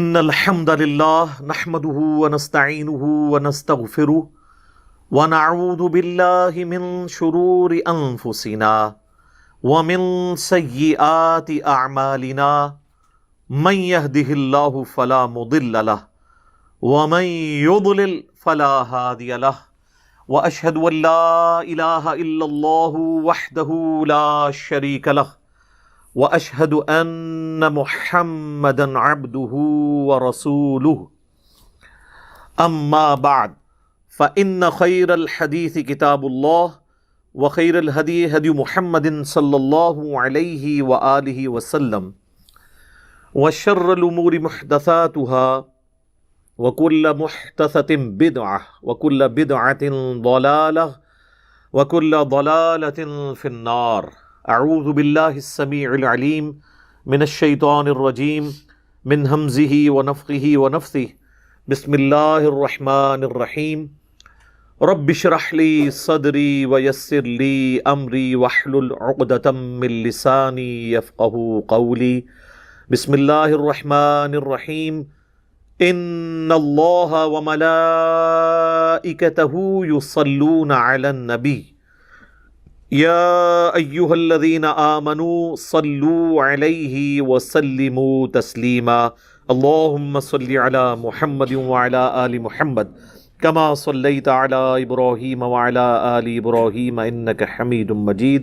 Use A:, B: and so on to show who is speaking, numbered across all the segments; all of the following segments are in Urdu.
A: إن الحمد لله نحمده ونستعينه ونستغفره ونعوذ بالله من شرور أنفسنا ومن سيئات أعمالنا من يهده الله فلا مضل له ومن يضلل فلا هادي له وأشهد أن لا إله إلا الله وحده لا شريك له وأشهد أن محمدا عبده ورسوله أما بعد فإن خير الحديث كتاب الله وخير الهدي هدي محمد صلى الله عليه وآله وسلم وشر الأمور محدثاتها وكل محدثة بدعة وكل بدعة ضلالة وكل ضلالة في النار. اعوذ باللہ السمیع العلیم من الشیطان الرجیم من ہمزہ ونفخہ ونفثہ بسم اللہ الرحمن الرحیم رب اشرح لی صدری ویسر لی امری واحلل عقدۃ من لسانی یفقہوا قولی. بسم اللہ الرحمن الرحیم ان اللہ وملائکتہ یصلون علی النبی یا ایہا الذین آمنوا صلوا علیہ وسلموا تسلیما. اللہم صل علی محمد وعلی آل محمد کما صلیت علی ابراہیم وعلی آل ابراہیم انک حمید مجید.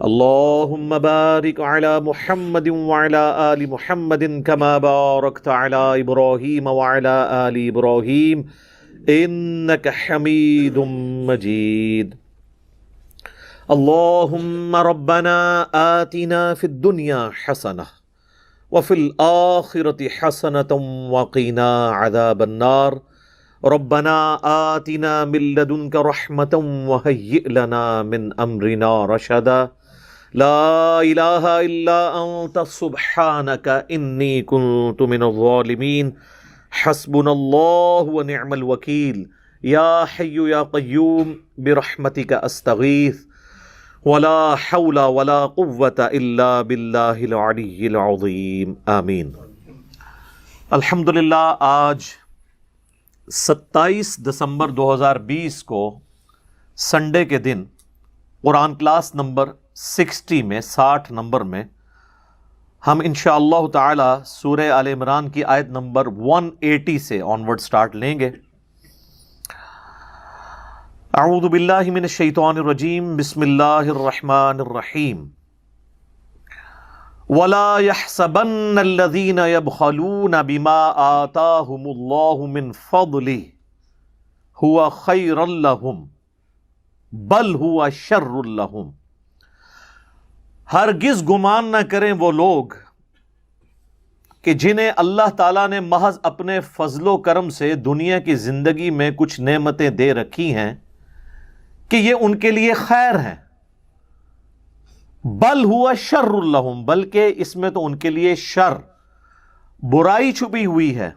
A: اللہم بارک علی محمد وعلی آل محمد کما بارکت علی ابراہیم وعلی آل ابراہیم انک حمید مجید. اللہم ربنا آتنا فی الدنیا حسنہ وفی الآخرۃ حسنۃ وقنا عذاب النار. ربنا آتنا من لدنک رحمۃ وہیئ لنا من امرنا رشدا. لا الہ الا انت سبحانک انی کنت من الظالمین. حسبنا اللہ ونعم الوکیل. یا حی یا قیوم برحمتک استغیث ولا حول ولا قوة الا باللہ العلی العظیم. آمین. الحمدللہ آج 27 دسمبر 2020 کو سنڈے کے دن قرآن کلاس نمبر 60 میں 60 نمبر میں ہم انشاءاللہ تعالی سورہ آل عمران کی آیت نمبر 180 سے آنورڈ سٹارٹ لیں گے. اعوذ باللہ من الشیطان الرجیم بسم اللہ الرحمن الرحیم. وَلَا يَحْسَبَنَّ الَّذِينَ يَبْخَلُونَ بِمَا آتَاهُمُ اللَّهُ مِنْ فَضْلِهِ هُوَ خَيْرًا لَهُمْ بَلْ هُوَ شَرٌّ لَهُمْ. ہرگز گمان نہ کریں وہ لوگ کہ جنہیں اللہ تعالیٰ نے محض اپنے فضل و کرم سے دنیا کی زندگی میں کچھ نعمتیں دے رکھی ہیں کہ یہ ان کے لیے خیر ہیں. بل ہوا شر لہم، بلکہ اس میں تو ان کے لیے شر، برائی چھپی ہوئی ہے.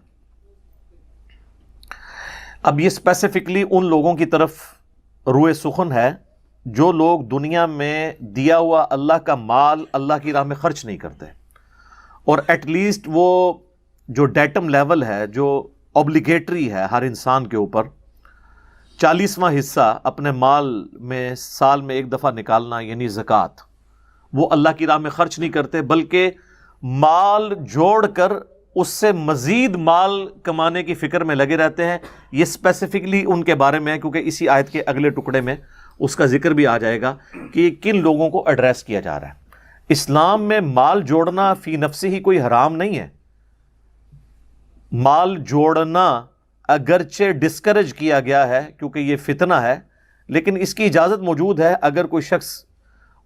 A: اب یہ اسپیسیفکلی ان لوگوں کی طرف روئے سخن ہے جو لوگ دنیا میں دیا ہوا اللہ کا مال اللہ کی راہ میں خرچ نہیں کرتے، اور ایٹ لیسٹ وہ جو ڈیٹم لیول ہے جو اوبلیگیٹری ہے ہر انسان کے اوپر 40واں حصہ اپنے مال میں سال میں ایک دفعہ نکالنا یعنی زکوٰۃ، وہ اللہ کی راہ میں خرچ نہیں کرتے بلکہ مال جوڑ کر اس سے مزید مال کمانے کی فکر میں لگے رہتے ہیں. یہ اسپیسیفکلی ان کے بارے میں ہے کیونکہ اسی آیت کے اگلے ٹکڑے میں اس کا ذکر بھی آ جائے گا کہ کن لوگوں کو ایڈریس کیا جا رہا ہے. اسلام میں مال جوڑنا فی نفسی ہی کوئی حرام نہیں ہے. مال جوڑنا اگرچہ ڈسکریج کیا گیا ہے کیونکہ یہ فتنہ ہے، لیکن اس کی اجازت موجود ہے اگر کوئی شخص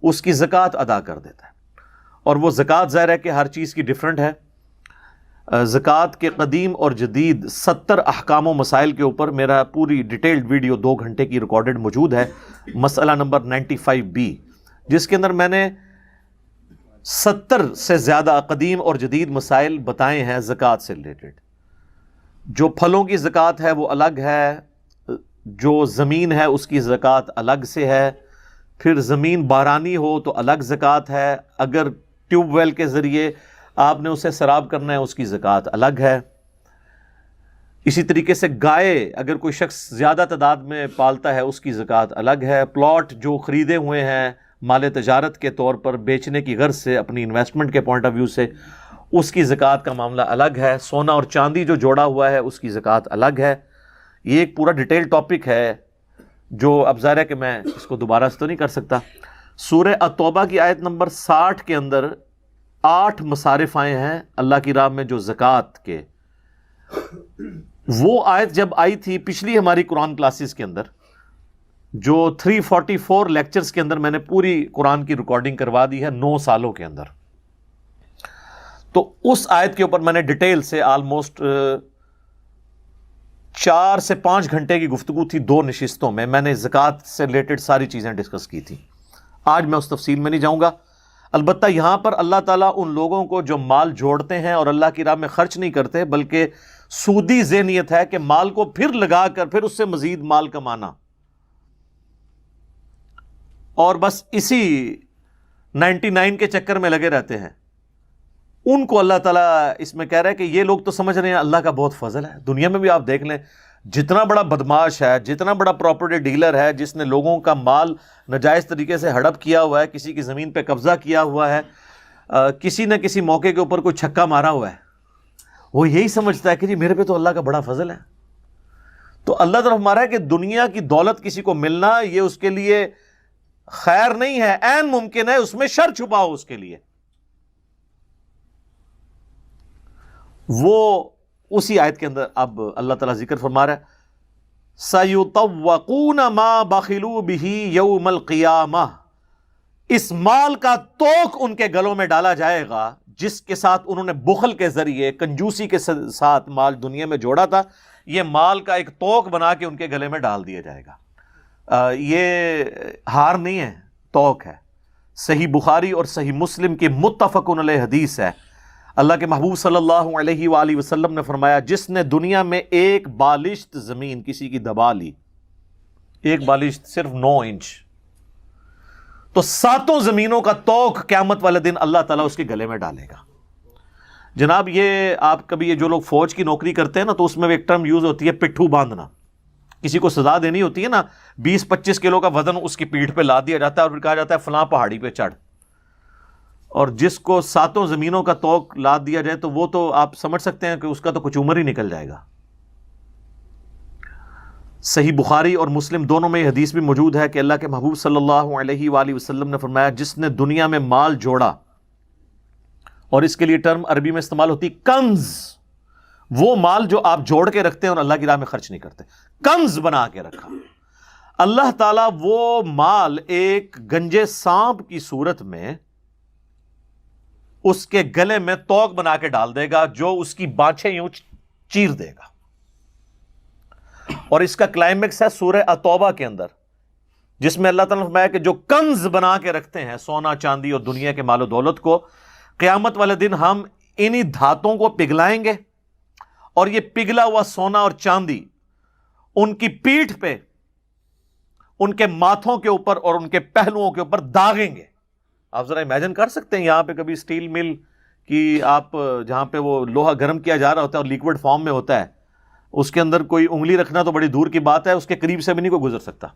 A: اس کی زکوٰۃ ادا کر دیتا ہے. اور وہ زکوٰۃ ظاہر ہے کہ ہر چیز کی ڈیفرنٹ ہے. زکوٰۃ کے قدیم اور جدید 70 احکام و مسائل کے اوپر میرا پوری ڈیٹیلڈ ویڈیو 2 گھنٹے کی ریکارڈڈ موجود ہے، مسئلہ نمبر 95B، جس کے اندر میں نے 70 سے زیادہ قدیم اور جدید مسائل بتائے ہیں زکوٰۃ سے ریلیٹڈ. جو پھلوں کی زکوٰۃ ہے وہ الگ ہے، جو زمین ہے اس کی زکوٰۃ الگ سے ہے، پھر زمین بارانی ہو تو الگ زکوٰۃ ہے، اگر ٹیوب ویل کے ذریعے آپ نے اسے سیراب کرنا ہے اس کی زکوٰۃ الگ ہے. اسی طریقے سے گائے اگر کوئی شخص زیادہ تعداد میں پالتا ہے اس کی زکوٰۃ الگ ہے. پلاٹ جو خریدے ہوئے ہیں مال تجارت کے طور پر بیچنے کی غرض سے اپنی انویسٹمنٹ کے پوائنٹ آف ویو سے اس کی زکوٰۃ کا معاملہ الگ ہے. سونا اور چاندی جو جوڑا ہوا ہے اس کی زکوٰۃ الگ ہے. یہ ایک پورا ڈیٹیل ٹاپک ہے جو اب ظاہر ہے کہ میں اس کو دوبارہ سے تو نہیں کر سکتا. سورہ التوبہ کی آیت نمبر 60 کے اندر 8 مصارف آئے ہیں اللہ کی راہ میں جو زکوٰۃ کے. وہ آیت جب آئی تھی پچھلی ہماری قرآن کلاسز کے اندر جو 344 لیکچرز کے اندر میں نے پوری قرآن کی ریکارڈنگ کروا دی ہے 9 سالوں کے اندر, تو اس آیت کے اوپر میں نے ڈیٹیل سے آلموسٹ 4 سے 5 گھنٹے کی گفتگو تھی. 2 نشستوں میں نے زکوٰۃ سے ریلیٹڈ ساری چیزیں ڈسکس کی تھی. آج میں اس تفصیل میں نہیں جاؤں گا. البتہ یہاں پر اللہ تعالیٰ ان لوگوں کو جو مال جوڑتے ہیں اور اللہ کی راہ میں خرچ نہیں کرتے بلکہ سودی ذہنیت ہے کہ مال کو پھر لگا کر پھر اس سے مزید مال کمانا, اور بس اسی 99 کے چکر میں لگے رہتے ہیں, ان کو اللہ تعالیٰ اس میں کہہ رہا ہے کہ یہ لوگ تو سمجھ رہے ہیں اللہ کا بہت فضل ہے. دنیا میں بھی آپ دیکھ لیں جتنا بڑا بدماش ہے, جتنا بڑا پراپرٹی ڈیلر ہے جس نے لوگوں کا مال ناجائز طریقے سے ہڑپ کیا ہوا ہے, کسی کی زمین پہ قبضہ کیا ہوا ہے, کسی نہ کسی موقع کے اوپر کوئی چھکا مارا ہوا ہے, وہ یہی سمجھتا ہے کہ جی میرے پہ تو اللہ کا بڑا فضل ہے. تو اللہ طرف ہمارا ہے کہ دنیا کی دولت کسی کو ملنا یہ اس کے لیے خیر نہیں ہے, عین ممکن ہے, اس میں شر چھپا ہو اس کے لیے. وہ اسی آیت کے اندر اب اللہ تعالیٰ ذکر فرما رہا ہے سَيُطَوَّقُونَ مَا بَخِلُوا بِهِ يَوْمَ الْقِيَامَةِ, اس مال کا توق ان کے گلوں میں ڈالا جائے گا جس کے ساتھ انہوں نے بخل کے ذریعے کنجوسی کے ساتھ مال دنیا میں جوڑا تھا. یہ مال کا ایک توق بنا کے ان کے گلے میں ڈال دیا جائے گا. یہ ہار نہیں ہے, توق ہے. صحیح بخاری اور صحیح مسلم کی متفقن علیہ حدیث ہے. اللہ کے محبوب صلی اللہ علیہ وآلہ وسلم نے فرمایا جس نے دنیا میں ایک بالشت زمین کسی کی دبا لی, ایک بالشت صرف 9 انچ, تو 7 زمینوں کا توق قیامت والے دن اللہ تعالیٰ اس کے گلے میں ڈالے گا. جناب یہ آپ کبھی یہ جو لوگ فوج کی نوکری کرتے ہیں نا تو اس میں ایک ٹرم یوز ہوتی ہے پٹھو باندھنا. کسی کو سزا دینی ہوتی ہے نا, 20-25 کلو کا وزن اس کی پیٹھ پہ لا دیا جاتا ہے اور پھر کہا جاتا ہے فلاں پہاڑی پہ چڑھ, اور جس کو 7 زمینوں کا توق لاد دیا جائے تو وہ تو آپ سمجھ سکتے ہیں کہ اس کا تو کچھ عمر ہی نکل جائے گا. صحیح بخاری اور مسلم دونوں میں یہ حدیث بھی موجود ہے کہ اللہ کے محبوب صلی اللہ علیہ وآلہ وسلم نے فرمایا جس نے دنیا میں مال جوڑا, اور اس کے لیے ٹرم عربی میں استعمال ہوتی کنز, وہ مال جو آپ جوڑ کے رکھتے ہیں اور اللہ کی راہ میں خرچ نہیں کرتے, کنز بنا کے رکھا, اللہ تعالیٰ وہ مال ایک گنجے سانپ کی صورت میں اس کے گلے میں توق بنا کے ڈال دے گا جو اس کی بانچیں یوں چیر دے گا. اور اس کا کلائمیکس ہے سورہ التوبہ کے اندر جس میں اللہ تعالیٰ نے فرمایا کہ جو کنز بنا کے رکھتے ہیں سونا چاندی اور دنیا کے مال و دولت کو, قیامت والے دن ہم انہی دھاتوں کو پگھلائیں گے اور یہ پگھلا ہوا سونا اور چاندی ان کی پیٹھ پہ, ان کے ماتھوں کے اوپر اور ان کے پہلوؤں کے اوپر داغیں گے. آپ ذرا امیجن کر سکتے ہیں یہاں پہ کبھی سٹیل مل کی آپ جہاں پہ وہ لوہا گرم کیا جا رہا ہوتا ہے اور لیکوڈ فارم میں ہوتا ہے, اس کے اندر کوئی انگلی رکھنا تو بڑی دور کی بات ہے, اس کے قریب سے بھی نہیں کوئی گزر سکتا.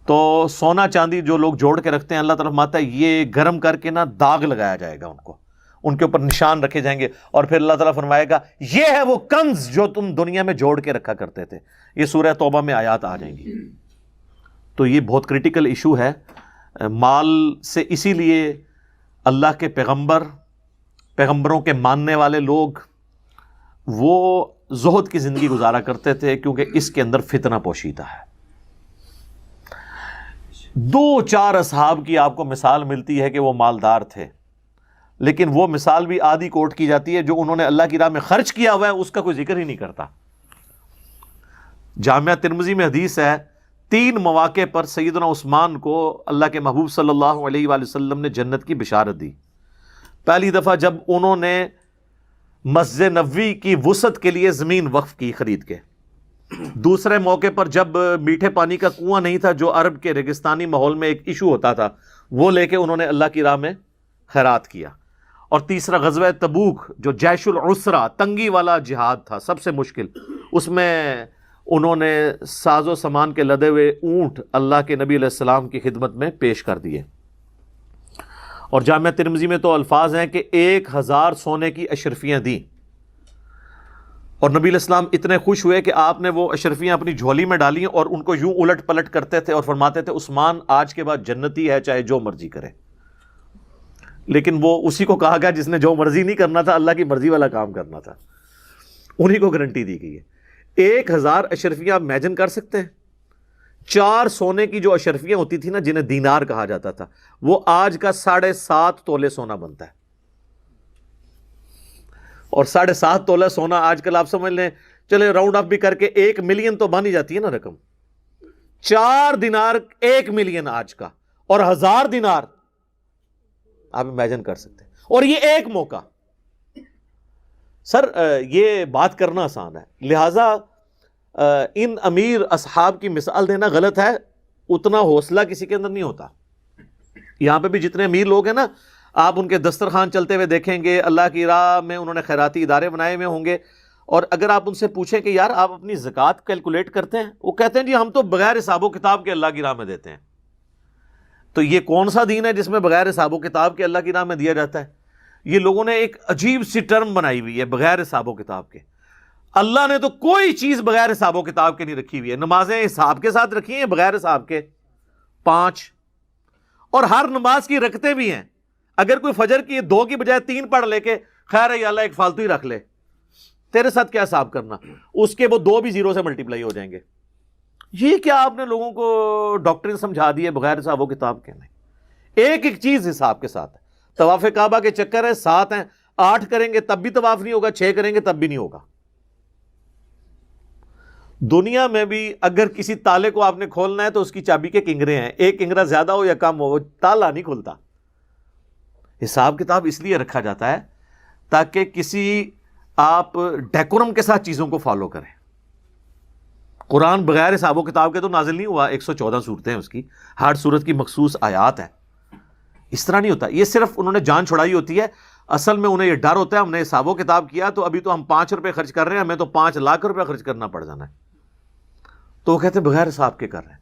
A: تو سونا چاندی جو لوگ جوڑ کے رکھتے ہیں اللہ تعالیٰ فرماتا ہے یہ گرم کر کے نا داغ لگایا جائے گا ان کو, ان کے اوپر نشان رکھے جائیں گے, اور پھر اللہ تعالیٰ فرمائے گا یہ ہے وہ کنز جو تم دنیا میں جوڑ کے رکھا کرتے تھے. یہ سورہ توبہ میں آیات آ جائیں گی. تو یہ بہت کریٹیکل ایشو ہے مال سے. اسی لیے اللہ کے پیغمبروں کے ماننے والے لوگ وہ زہد کی زندگی گزارا کرتے تھے کیونکہ اس کے اندر فتنہ پوشیدہ ہے. 2-4 اصحاب کی آپ کو مثال ملتی ہے کہ وہ مالدار تھے, لیکن وہ مثال بھی آدھی کوٹ کی جاتی ہے. جو انہوں نے اللہ کی راہ میں خرچ کیا ہوا ہے اس کا کوئی ذکر ہی نہیں کرتا. جامعہ ترمذی میں حدیث ہے 3 مواقع پر سیدنا عثمان کو اللہ کے محبوب صلی اللہ علیہ وآلہ وسلم نے جنت کی بشارت دی. پہلی دفعہ جب انہوں نے مسجد نبوی کی وسعت کے لیے زمین وقف کی خرید کے. دوسرے موقع پر جب میٹھے پانی کا کنواں نہیں تھا جو عرب کے ریگستانی ماحول میں ایک ایشو ہوتا تھا, وہ لے کے انہوں نے اللہ کی راہ میں خیرات کیا. اور تیسرا غزوہ تبوک جو جیش العسرہ تنگی والا جہاد تھا سب سے مشکل، اس میں انہوں نے ساز و سامان کے لدے ہوئے اونٹ اللہ کے نبی علیہ السلام کی خدمت میں پیش کر دیے. اور جامعہ ترمذی میں تو الفاظ ہیں کہ 1000 سونے کی اشرفیاں دیں، اور نبی علیہ السلام اتنے خوش ہوئے کہ آپ نے وہ اشرفیاں اپنی جھولی میں ڈالی اور ان کو یوں الٹ پلٹ کرتے تھے اور فرماتے تھے عثمان آج کے بعد جنتی ہے چاہے جو مرضی کرے. لیکن وہ اسی کو کہا گیا جس نے جو مرضی نہیں کرنا تھا، اللہ کی مرضی والا کام کرنا تھا، انہی کو گارنٹی دی گئی ہے. 1000 اشرفیاں آپ امیجن کر سکتے ہیں؟ 4 سونے کی جو اشرفیاں ہوتی تھی نا جنہیں دینار کہا جاتا تھا، وہ آج کا 7.5 تولے سونا بنتا ہے. اور 7.5 تولہ سونا آج کل آپ سمجھ لیں، چلے راؤنڈ اپ بھی کر کے 1 ملین تو بن ہی جاتی ہے نا رقم. 4 دینار 1 ملین آج کا، اور 1000 دینار آپ امیجن کر سکتے ہیں. اور یہ ایک موقع. سر یہ بات کرنا آسان ہے، لہٰذا ان امیر اصحاب کی مثال دینا غلط ہے. اتنا حوصلہ کسی کے اندر نہیں ہوتا. یہاں پہ بھی جتنے امیر لوگ ہیں نا، آپ ان کے دسترخوان چلتے ہوئے دیکھیں گے، اللہ کی راہ میں انہوں نے خیراتی ادارے بنائے ہوئے ہوں گے، اور اگر آپ ان سے پوچھیں کہ یار آپ اپنی زکوٰۃ کیلکولیٹ کرتے ہیں، وہ کہتے ہیں جی ہم تو بغیر حساب و کتاب کے اللہ کی راہ میں دیتے ہیں. تو یہ کون سا دین ہے جس میں بغیر حساب و کتاب کے اللہ کی راہ میں دیا جاتا ہے؟ یہ لوگوں نے ایک عجیب سی ٹرم بنائی ہوئی ہے، بغیر حساب و کتاب کے. اللہ نے تو کوئی چیز بغیر حساب و کتاب کے نہیں رکھی ہوئی ہے. نمازیں حساب کے ساتھ رکھی ہیں، بغیر حساب کے 5، اور ہر نماز کی رکعتیں بھی ہیں. اگر کوئی فجر کی 2 کی بجائے 3 پڑھ لے کے خیر ہے یا اللہ ایک فالتو ہی رکھ لے، تیرے ساتھ کیا حساب کرنا؟ اس کے وہ 2 بھی 0 سے ملٹیپلائی ہو جائیں گے. یہ کیا آپ نے لوگوں کو ڈاکٹرن سمجھا دی ہے بغیر حساب و کتاب کے؟ نہیں، ایک ایک چیز حساب کے ساتھ ہے. طواف کعبہ کے چکر ہے 7 ہیں، 8 کریں گے تب بھی طواف نہیں ہوگا، 6 کریں گے تب بھی نہیں ہوگا. دنیا میں بھی اگر کسی تالے کو آپ نے کھولنا ہے تو اس کی چابی کے کنگرے ہیں، ایک کنگرا زیادہ ہو یا کم ہو وہ تالا نہیں کھلتا. حساب کتاب اس لیے رکھا جاتا ہے تاکہ کسی آپ ڈیکورم کے ساتھ چیزوں کو فالو کریں. قرآن بغیر حساب و کتاب کے تو نازل نہیں ہوا، 114 صورتیں ہیں اس کی، ہر صورت کی مخصوص آیات ہے. اس طرح نہیں ہوتا. یہ صرف انہوں نے جان چھڑائی ہوتی ہے. اصل میں انہیں یہ ڈر ہوتا ہے ہم نے حساب و کتاب کیا تو ابھی تو ہم 5 روپے خرچ کر رہے ہیں، ہمیں تو 5 لاکھ روپے خرچ کرنا پڑ جانا ہے. تو وہ کہتے ہیں بغیر حساب کے کر رہے ہیں.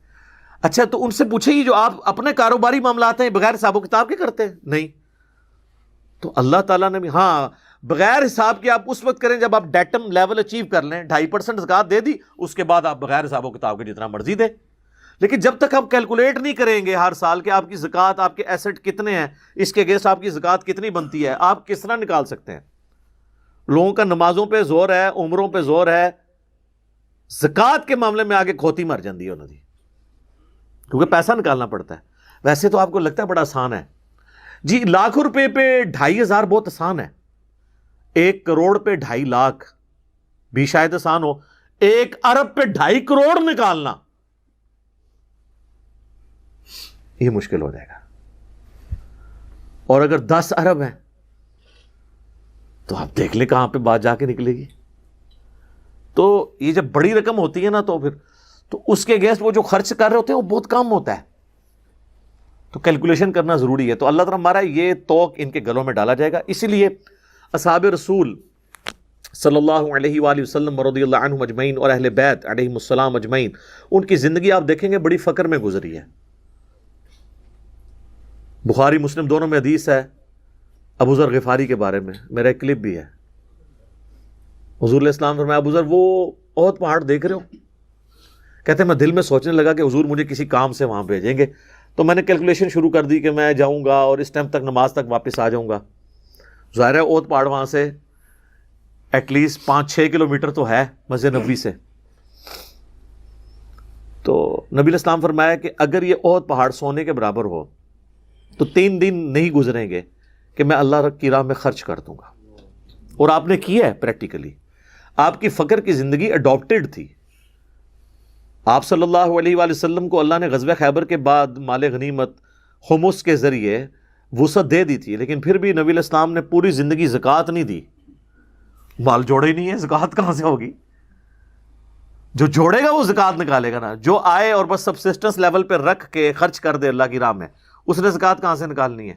A: اچھا تو ان سے پوچھے جو آپ اپنے کاروباری معاملات ہیں بغیر حساب و کتاب کے کرتے ہیں؟ نہیں. تو اللہ تعالیٰ نے بھی ہاں بغیر حساب کے آپ اس وقت کریں جب آپ ڈیٹم لیول اچیو کر لیں، 2.5% زکوٰۃ دے دی، اس کے بعد آپ بغیر حساب و کتاب کے جتنا مرضی دیں. لیکن جب تک آپ کیلکولیٹ نہیں کریں گے ہر سال کہ آپ کی زکوٰۃ، آپ کے ایسٹ کتنے ہیں، اس کے اگینسٹ آپ کی زکوٰۃ کتنی بنتی ہے، آپ کس طرح نکال سکتے ہیں؟ لوگوں کا نمازوں پہ زور ہے، عمروں پہ زور ہے، زکوٰۃ کے معاملے میں آگے کھوتی مر جاتی ہے انہوں نے، کیونکہ پیسہ نکالنا پڑتا ہے. ویسے تو آپ کو لگتا ہے بڑا آسان ہے جی، 1,00,000 روپے پہ 2,500 بہت آسان ہے. 1 کروڑ پہ 2.5 لاکھ بھی شاید آسان ہو. 1 ارب پہ 2.5 کروڑ نکالنا یہ مشکل ہو جائے گا. اور اگر 10 ارب ہیں تو آپ دیکھ لیں کہاں پہ بات جا کے نکلے گی. تو یہ جب بڑی رقم ہوتی ہے نا تو پھر تو اس کے اگینسٹ وہ جو خرچ کر رہے ہوتے ہیں وہ بہت کم ہوتا ہے. تو کیلکولیشن کرنا ضروری ہے. تو اللہ تعالیٰ ہمارا یہ توق ان کے گلوں میں ڈالا جائے گا. اسی لیے اصحاب رسول صلی اللہ علیہ وآلہ وسلم رضی اللہ عنہم اجمعین اور اہل بیت علیہم السلام اجمعین، ان کی زندگی آپ دیکھیں گے بڑی فقر میں گزری ہے. بخاری مسلم دونوں میں حدیث ہے ابو ذر غفاری کے بارے میں، میرا ایک کلپ بھی ہے. حضور علیہ السلام فرمایا ابو ذر وہ احد پہاڑ دیکھ رہے ہو؟ کہتے ہیں میں دل میں سوچنے لگا کہ حضور مجھے کسی کام سے وہاں بھیجیں گے، تو میں نے کیلکولیشن شروع کر دی کہ میں جاؤں گا اور اس ٹائم تک نماز تک واپس آ جاؤں گا. ظاہر ہے احد پہاڑ وہاں سے ایٹ لیسٹ 5-6 کلومیٹر تو ہے مسجد نبوی سے. تو نبی علیہ السلام فرمایا کہ اگر یہ احد پہاڑ سونے کے برابر ہو تو 3 دن نہیں گزریں گے کہ میں اللہ کی راہ میں خرچ کر دوں گا. اور آپ نے کیا ہے پریکٹیکلی. آپ کی فقر کی زندگی اڈاپٹڈ تھی. آپ صلی اللہ علیہ وآلہ وسلم کو اللہ نے غزوہ خیبر کے بعد مال غنیمت خمس کے ذریعے وسعت دے دی تھی، لیکن پھر بھی نبی علیہ السلام نے پوری زندگی زکوٰۃ نہیں دی. مال جوڑے ہی نہیں ہے، زکوٰۃ کہاں سے ہوگی؟ جو جوڑے گا وہ زکوٰۃ نکالے گا نا. جو آئے اور بس سبسسٹنس لیول پہ رکھ کے خرچ کر دے اللہ کی راہ میں، اس نے زکوٰۃ کہاں سے نکالنی ہے؟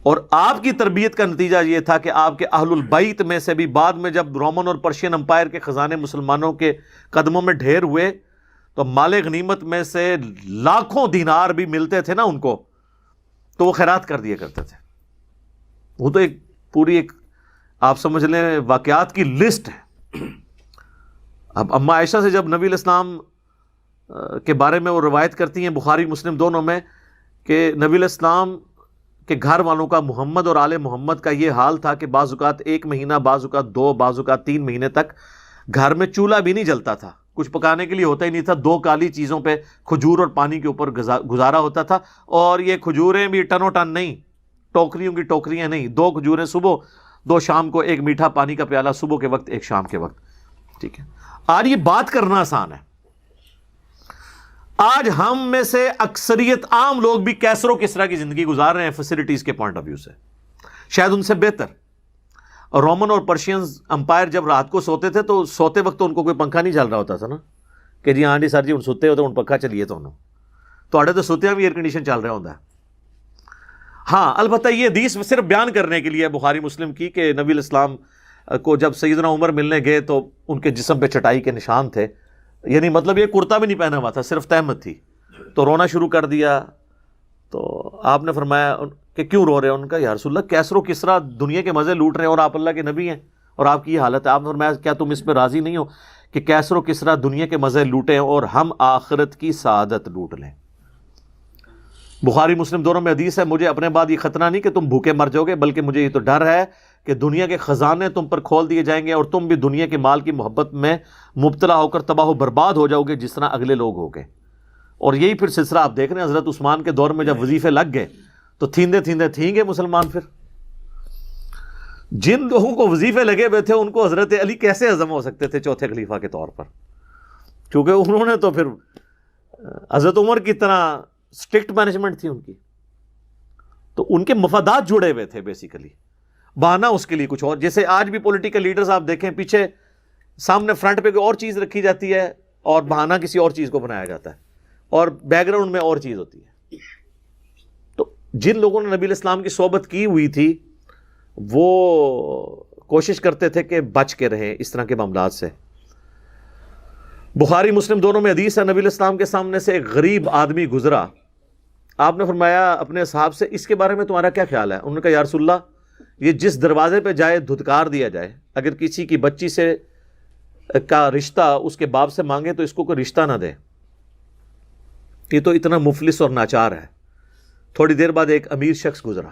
A: اور آپ کی تربیت کا نتیجہ یہ تھا کہ آپ کے اہل البیت میں سے بھی بعد میں جب رومن اور پرشین امپائر کے خزانے مسلمانوں کے قدموں میں ڈھیر ہوئے تو مال غنیمت میں سے لاکھوں دینار بھی ملتے تھے نا ان کو، تو وہ خیرات کر دیا کرتے تھے. وہ تو ایک پوری ایک آپ سمجھ لیں واقعات کی لسٹ ہے. اب اما عائشہ سے جب نبی الاسلام کے بارے میں وہ روایت کرتی ہیں بخاری مسلم دونوں میں کہ نبی الاسلام کہ گھر والوں کا محمد اور آل محمد کا یہ حال تھا کہ بعض اوقات 1 مہینہ، بعض اوقات 2، بعض اوقات 3 مہینے تک گھر میں چولہا بھی نہیں جلتا تھا، کچھ پکانے کے لیے ہوتا ہی نہیں تھا. 2 کالی چیزوں پہ کھجور اور پانی کے اوپر گزارا ہوتا تھا. اور یہ کھجوریں بھی ٹنوں ٹن نہیں، ٹوکریوں کی ٹوکریاں نہیں، 2 کھجوریں صبح، 2 شام کو، 1 میٹھا پانی کا پیالہ صبح کے وقت، 1 شام کے وقت. ٹھیک ہے، آج یہ بات کرنا آسان ہے. آج ہم میں سے اکثریت عام لوگ بھی کیسر و کسرا کی زندگی گزار رہے ہیں فیسلٹیز کے پوائنٹ آف ویو سے، شاید ان سے بہتر. اور رومن اور پرشینز امپائر جب رات کو سوتے تھے تو سوتے وقت تو ان کو کوئی پنکھا نہیں چل رہا ہوتا تھا نا کہ جی ہاں جی سر جی ہوں سوتے ہوتے ہوں پنکھا چلیے تو اڑے تو سوتے بھی ایئر کنڈیشن چل رہا ہوتا ہے. ہاں البتہ یہ حدیث صرف بیان کرنے کے لیے بخاری مسلم کی کہ نبی الاسلام کو جب سیدنا عمر ملنے گئے تو ان کے جسم پہ چٹائی کے نشان تھے، یعنی مطلب یہ کرتا بھی نہیں پہنا ہوا تھا، صرف تہمت تھی. تو رونا شروع کر دیا. تو آپ نے فرمایا کہ کیوں رو رہے ہیں؟ ان کا یا رسول اللہ کیسر و کسرا دنیا کے مزے لوٹ رہے ہیں اور آپ اللہ کے نبی ہیں اور آپ کی یہ حالت ہے. آپ نے فرمایا کیا تم اس پہ راضی نہیں ہو کہ کیسر و کسرا دنیا کے مزے لوٹیں اور ہم آخرت کی سعادت لوٹ لیں؟ بخاری مسلم دونوں میں حدیث ہے، مجھے اپنے بعد یہ خطرہ نہیں کہ تم بھوکے مر جاؤ گے، بلکہ مجھے یہ تو ڈر ہے کہ دنیا کے خزانے تم پر کھول دیے جائیں گے اور تم بھی دنیا کے مال کی محبت میں مبتلا ہو کر تباہ و برباد ہو جاؤ گے جس طرح اگلے لوگ ہو گئے. اور یہی پھر سلسلہ آپ دیکھ رہے ہیں، حضرت عثمان کے دور میں جب وظیفے لگ گئے تو تھیندے تھیندے تھیں گے مسلمان. پھر جن لوگوں کو وظیفے لگے ہوئے تھے ان کو حضرت علی کیسے ہضم ہو سکتے تھے چوتھے خلیفہ کے طور پر؟ کیونکہ انہوں نے تو پھر حضرت عمر کی طرح اسٹرکٹ مینجمنٹ تھی ان کی، تو ان کے مفادات جڑے ہوئے تھے بیسیکلی. بہانہ اس کے لیے کچھ اور، جیسے آج بھی پولیٹیکل لیڈرز آپ دیکھیں پیچھے سامنے فرنٹ پہ کوئی اور چیز رکھی جاتی ہے اور بہانہ کسی اور چیز کو بنایا جاتا ہے اور بیک گراؤنڈ میں اور چیز ہوتی ہے. تو جن لوگوں نے نبی الاسلام کی صحبت کی ہوئی تھی وہ کوشش کرتے تھے کہ بچ کے رہیں اس طرح کے معاملات سے. بخاری مسلم دونوں میں حدیث ہے، نبی الاسلام کے سامنے سے ایک غریب آدمی گزرا. آپ نے فرمایا اپنے اصحاب سے اس کے بارے میں تمہارا کیا خیال ہے؟ انہوں نے کہا یا رسول اللہ یہ جس دروازے پہ جائے دھتکار دیا جائے، اگر کسی کی بچی سے کا رشتہ اس کے باپ سے مانگے تو اس کو کوئی رشتہ نہ دے، یہ تو اتنا مفلس اور ناچار ہے. تھوڑی دیر بعد ایک امیر شخص گزرا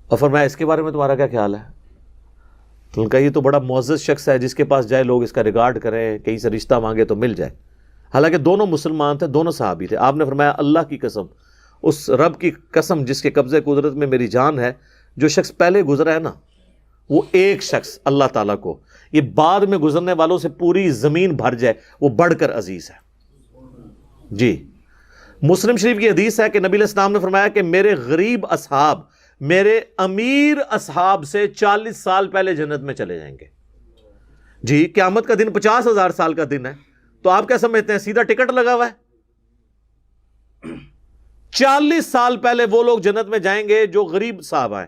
A: اور فرمایا اس کے بارے میں تمہارا کیا خیال ہے؟ تو ان کا یہ تو بڑا معزز شخص ہے، جس کے پاس جائے لوگ اس کا ریگارڈ کریں، کہیں سے رشتہ مانگے تو مل جائے. حالانکہ دونوں مسلمان تھے، دونوں صحابی تھے. آپ نے فرمایا اللہ کی قسم، اس رب کی قسم جس کے قبضے قدرت میں میری جان ہے، جو شخص پہلے گزرا ہے نا وہ ایک شخص اللہ تعالیٰ کو یہ بعد میں گزرنے والوں سے پوری زمین بھر جائے وہ بڑھ کر عزیز ہے. جی مسلم شریف کی حدیث ہے کہ نبی علیہ السلام نے فرمایا کہ میرے غریب اصحاب میرے امیر اصحاب سے 40 سال پہلے جنت میں چلے جائیں گے. جی قیامت کا دن 50,000 سال کا دن ہے، تو آپ کیا سمجھتے ہیں سیدھا ٹکٹ لگا ہوا ہے؟ 40 سال پہلے وہ لوگ جنت میں جائیں گے جو غریب صاحب ہیں.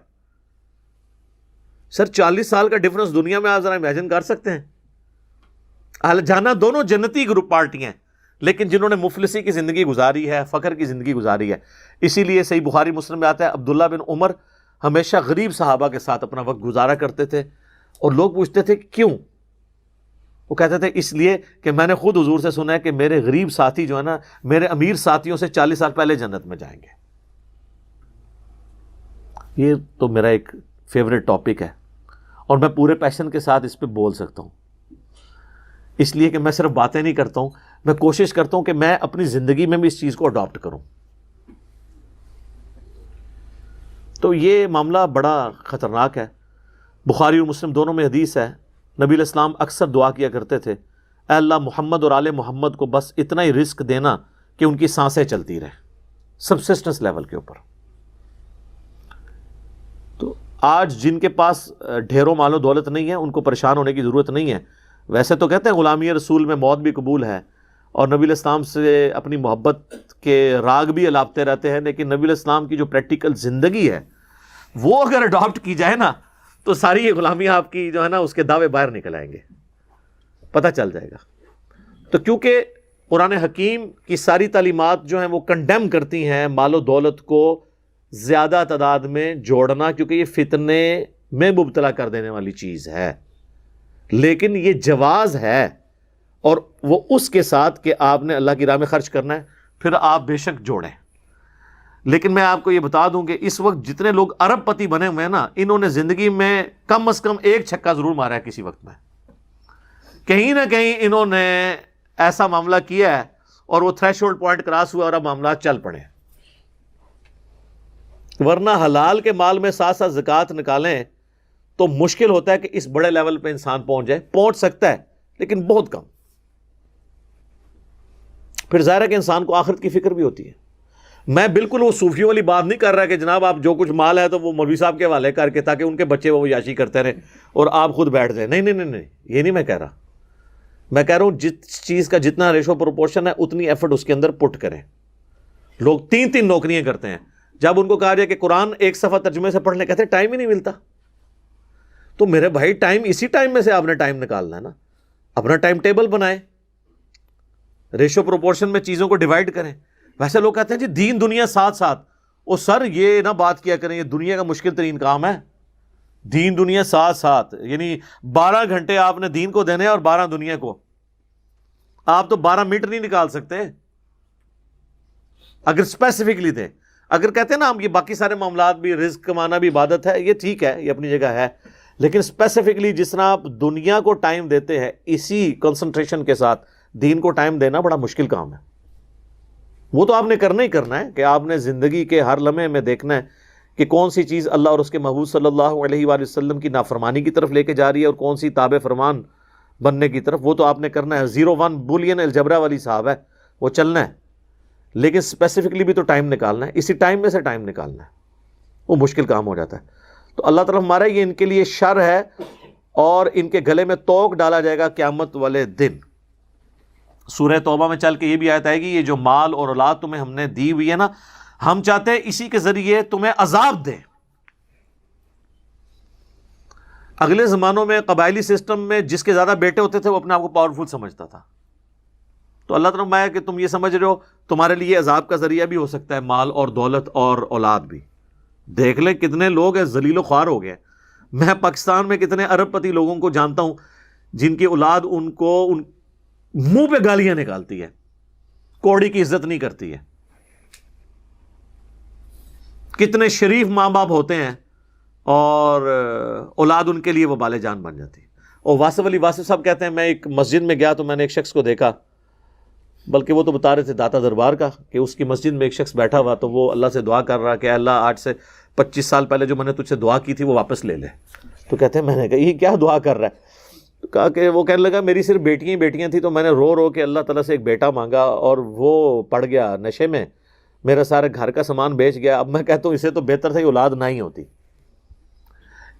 A: سر 40 سال کا ڈفرنس دنیا میں آپ ذرا امیجن کر سکتے ہیں؟ جانا دونوں جنتی گروپ پارٹی ہیں، لیکن جنہوں نے مفلسی کی زندگی گزاری ہے، فقر کی زندگی گزاری ہے. اسی لیے صحیح بخاری مسلم میں آتا ہے عبداللہ بن عمر ہمیشہ غریب صحابہ کے ساتھ اپنا وقت گزارا کرتے تھے. اور لوگ پوچھتے تھے کیوں؟ وہ کہتے تھے اس لیے کہ میں نے خود حضور سے سنا ہے کہ میرے غریب ساتھی جو ہے نا میرے امیر ساتھیوں سے 40 سال پہلے جنت میں جائیں گے. یہ تو میرا ایک فیوریٹ ٹاپک ہے اور میں پورے پیشن کے ساتھ اس پہ بول سکتا ہوں، اس لیے کہ میں صرف باتیں نہیں کرتا ہوں، میں کوشش کرتا ہوں کہ میں اپنی زندگی میں بھی اس چیز کو اڈاپٹ کروں. تو یہ معاملہ بڑا خطرناک ہے. بخاری اور مسلم دونوں میں حدیث ہے، نبی علیہ السلام اکثر دعا کیا کرتے تھے اے اللہ محمد اور آل محمد کو بس اتنا ہی رزق دینا کہ ان کی سانسیں چلتی رہیں سبسسٹنس لیول کے اوپر. تو آج جن کے پاس ڈھیروں مال و دولت نہیں ہے ان کو پریشان ہونے کی ضرورت نہیں ہے. ویسے تو کہتے ہیں غلامی رسول میں موت بھی قبول ہے اور نبی علیہ السلام سے اپنی محبت کے راگ بھی الاپتے رہتے ہیں، لیکن نبی علیہ السلام کی جو پریکٹیکل زندگی ہے وہ اگر اڈاپٹ کی جائے نا تو ساری یہ غلامی آپ کی جو ہے نا اس کے دعوے باہر نکل آئیں گے، پتہ چل جائے گا۔ تو کیونکہ قرآن حکیم کی ساری تعلیمات جو ہیں وہ کنڈیم کرتی ہیں مال و دولت کو زیادہ تعداد میں جوڑنا، کیونکہ یہ فتنے میں مبتلا کر دینے والی چیز ہے، لیکن یہ جواز ہے، اور وہ اس کے ساتھ کہ آپ نے اللہ کی راہ میں خرچ کرنا ہے، پھر آپ بے شک جوڑیں۔ لیکن میں آپ کو یہ بتا دوں کہ اس وقت جتنے لوگ ارب پتی بنے ہوئے ہیں نا، انہوں نے زندگی میں کم از کم ایک چھکا ضرور مارا ہے کسی وقت میں، کہیں نہ کہیں انہوں نے ایسا معاملہ کیا ہے اور وہ تھریش ہولڈ پوائنٹ کراس ہوا اور اب معاملات چل پڑے۔ ورنہ حلال کے مال میں ساتھ ساتھ زکوٰۃ نکالیں تو مشکل ہوتا ہے کہ اس بڑے لیول پہ انسان پہنچ جائے، پہنچ سکتا ہے لیکن بہت کم۔ پھر ظاہر ہے کہ انسان کو آخرت کی فکر بھی ہوتی ہے۔ میں بالکل وہ صوفیوں والی بات نہیں کر رہا کہ جناب آپ جو کچھ مال ہے تو وہ مولوی صاحب کے حوالے کر کے تاکہ ان کے بچے وہ یاشی کرتے رہیں اور آپ خود بیٹھ جائیں، نہیں نہیں نہیں نہیں، یہ نہیں میں کہہ رہا۔ میں کہہ رہا ہوں جس چیز کا جتنا ریشو پروپورشن ہے اتنی ایفرٹ اس کے اندر پٹ کریں۔ لوگ 3 نوکریاں کرتے ہیں، جب ان کو کہا جائے کہ قرآن ایک صفحہ ترجمے سے پڑھنے، کہتے ہیں ٹائم ہی نہیں ملتا۔ تو میرے بھائی ٹائم اسی ٹائم میں سے آپ نے ٹائم نکالنا ہے نا، اپنا ٹائم ٹیبل بنائیں، ریشو پروپورشن میں چیزوں کو ڈیوائڈ کریں۔ ویسے لوگ کہتے ہیں جی دین دنیا ساتھ ساتھ، او سر یہ نہ بات کیا کریں، یہ دنیا کا مشکل ترین کام ہے، دین دنیا ساتھ ساتھ، یعنی 12 گھنٹے آپ نے دین کو دینے اور 12 دنیا کو، آپ تو 12 منٹ نہیں نکال سکتے اگر اسپیسیفکلی دیں۔ اگر کہتے ہیں نا ہم یہ باقی سارے معاملات بھی، رزق کمانا بھی عبادت ہے، یہ ٹھیک ہے، یہ اپنی جگہ ہے، لیکن اسپیسیفکلی جس طرح آپ دنیا کو ٹائم دیتے ہیں اسی کنسنٹریشن کے ساتھ دین کو ٹائم دینا بڑا مشکل کام ہے۔ وہ تو آپ نے کرنا ہی کرنا ہے کہ آپ نے زندگی کے ہر لمحے میں دیکھنا ہے کہ کون سی چیز اللہ اور اس کے محبوب صلی اللہ علیہ وآلہ وسلم کی نافرمانی کی طرف لے کے جا رہی ہے اور کون سی تابع فرمان بننے کی طرف، وہ تو آپ نے کرنا ہے۔ 0-1 بولین الجبرا والی صاحب ہے، وہ چلنا ہے، لیکن اسپیسیفکلی بھی تو ٹائم نکالنا ہے، اسی ٹائم میں سے ٹائم نکالنا ہے، وہ مشکل کام ہو جاتا ہے۔ تو اللہ تعالیٰ ہمارا یہ ان کے لیے شر ہے اور ان کے گلے میں توق ڈالا جائے گا قیامت والے دن۔ سورہ توبہ میں چل کے یہ بھی آیت آئے گی، یہ جو مال اور اولاد تمہیں ہم نے دی ہوئی ہے نا، ہم چاہتے ہیں اسی کے ذریعے تمہیں عذاب دیں۔ اگلے زمانوں میں قبائلی سسٹم میں جس کے زیادہ بیٹے ہوتے تھے وہ اپنے آپ کو پاورفل سمجھتا تھا، تو اللہ تعالیٰ فرمایا کہ تم یہ سمجھ رہے ہو تمہارے لیے عذاب کا ذریعہ بھی ہو سکتا ہے مال اور دولت اور اولاد بھی۔ دیکھ لیں کتنے لوگ ہیں ذلیل و خوار ہو گئے۔ میں پاکستان میں کتنے ارب پتی لوگوں کو جانتا ہوں جن کی اولاد ان کو منہ پہ گالیاں نکالتی ہے، کوڑی کی عزت نہیں کرتی ہے۔ کتنے شریف ماں باپ ہوتے ہیں اور اولاد ان کے لیے وہ بالے جان بن جاتی ہے۔ اور واصف علی واصف صاحب کہتے ہیں میں ایک مسجد میں گیا تو میں نے ایک شخص کو دیکھا، بلکہ وہ تو بتا رہے تھے داتا دربار کا، کہ اس کی مسجد میں ایک شخص بیٹھا ہوا تو وہ اللہ سے دعا کر رہا کہ اللہ آج سے 25 سال پہلے جو میں نے تجھ سے دعا کی تھی وہ واپس لے لے۔ تو کہتے ہیں میں نے کہا یہ کیا دعا کر رہا ہے؟ تو کہا کہ وہ کہنے لگا میری صرف بیٹیاں ہی بیٹیاں تھیں تو میں نے رو رو کے اللہ تعالیٰ سے ایک بیٹا مانگا اور وہ پڑ گیا نشے میں، میرا سارے گھر کا سامان بیچ گیا، اب میں کہتا ہوں اسے تو بہتر تھا اولاد نہ ہی ہوتی۔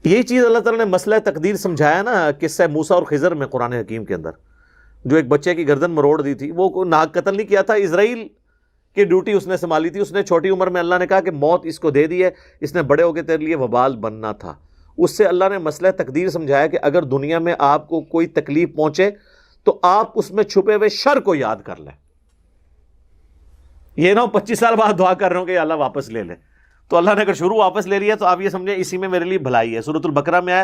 A: یہی چیز اللہ تعالیٰ نے مسئلہ تقدیر سمجھایا نا قصہ موسیٰ اور خضر میں قرآن حکیم کے اندر، جو ایک بچے کی گردن مروڑ دی تھی، وہ ناک قتل نہیں کیا تھا، اسرائیل کی ڈیوٹی اس نے سنبھالی تھی، اس نے چھوٹی عمر میں اللہ نے کہا کہ موت اس کو دے دی ہے، اس نے بڑے ہو کے تیرے لیے وبال بننا تھا۔ اس سے اللہ نے مسئلہ تقدیر سمجھایا کہ اگر دنیا میں آپ کو کوئی تکلیف پہنچے تو آپ اس میں چھپے ہوئے شر کو یاد کر لیں، یہ نہ ہو 25 سال بعد دعا کر رہا ہوں کہ اللہ واپس لے لے۔ تو اللہ نے اگر شروع واپس لے لیا تو آپ یہ سمجھیں اسی میں میرے لیے بھلائی ہے۔ سورۃ البقرہ میں ہے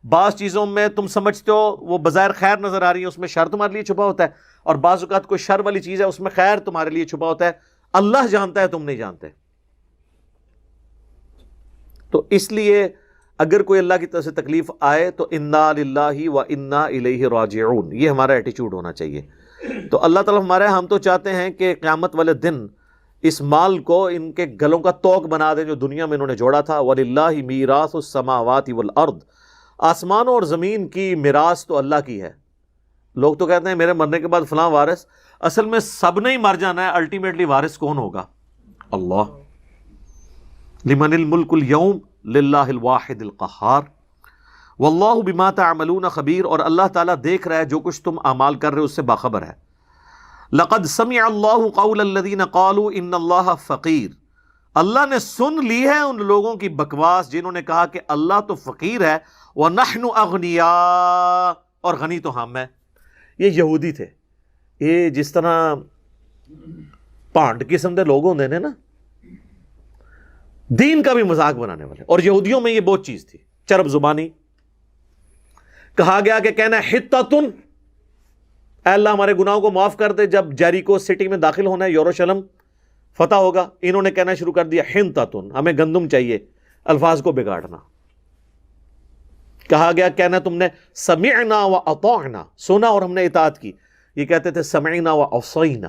A: بعض چیزوں میں تم سمجھتے ہو وہ بظاہر خیر نظر آ رہی ہے، اس میں شر تمہارے لیے چھپا ہوتا ہے، اور بعض اوقات کوئی شر والی چیز ہے اس میں خیر تمہارے لیے چھپا ہوتا ہے، اللہ جانتا ہے تم نہیں جانتے۔ تو اس لیے اگر کوئی اللہ کی طرف سے تکلیف آئے تو انا للہ و انا الیہ راجعون، یہ ہمارا ایٹیچیوڈ ہونا چاہیے۔ تو اللہ تعالیٰ ہمارے ہم تو چاہتے ہیں کہ قیامت والے دن اس مال کو ان کے گلوں کا توق بنا دیں جو دنیا میں انہوں نے جوڑا تھا۔ وَلِلَّهِ مِيرَاثُ السَّمَاوَاتِ وَالْأَرْضِ، آسمانوں اور زمین کی میراث تو اللہ کی ہے۔ لوگ تو کہتے ہیں میرے مرنے کے بعد فلاں وارث، اصل میں سب نے ہی مر جانا ہے، الٹیمیٹلی وارث کون ہوگا؟ اللہ۔ لمن الملک اليوم للہ الواحد القہار واللہ بما تعملون خبیر، اور اللہ تعالیٰ دیکھ رہا ہے جو کچھ تم اعمال کر رہے ہو اس سے باخبر ہے۔ لقد سمع اللہ قول الذین قالوا ان اللہ فقیر، اللہ نے سن لی ہے ان لوگوں کی بکواس جنہوں نے کہا کہ اللہ تو فقیر ہے وَنَحْنُ أَغْنِيَاء، اور غنی تو ہم ہیں۔ یہ یہودی تھے، یہ جس طرح پانڈ قسم کے لوگ ہوندے نے نا، دین کا بھی مذاق بنانے والے، اور یہودیوں میں یہ بہت چیز تھی، چرب زبانی۔ کہا گیا کہ کہنا حتتن، اے اللہ ہمارے گناہوں کو معاف کر دے، جب جیریکو سٹی میں داخل ہونا ہے، یروشلم فتح ہوگا، انہوں نے کہنا شروع کر دیا حنتتن، ہمیں گندم چاہیے، الفاظ کو بگاڑنا۔ کہا گیا کہنا تم نے سمعنا و اطعنا، سنا اور ہم نے اطاعت کی، یہ کہتے تھے سمعنا و عصینا،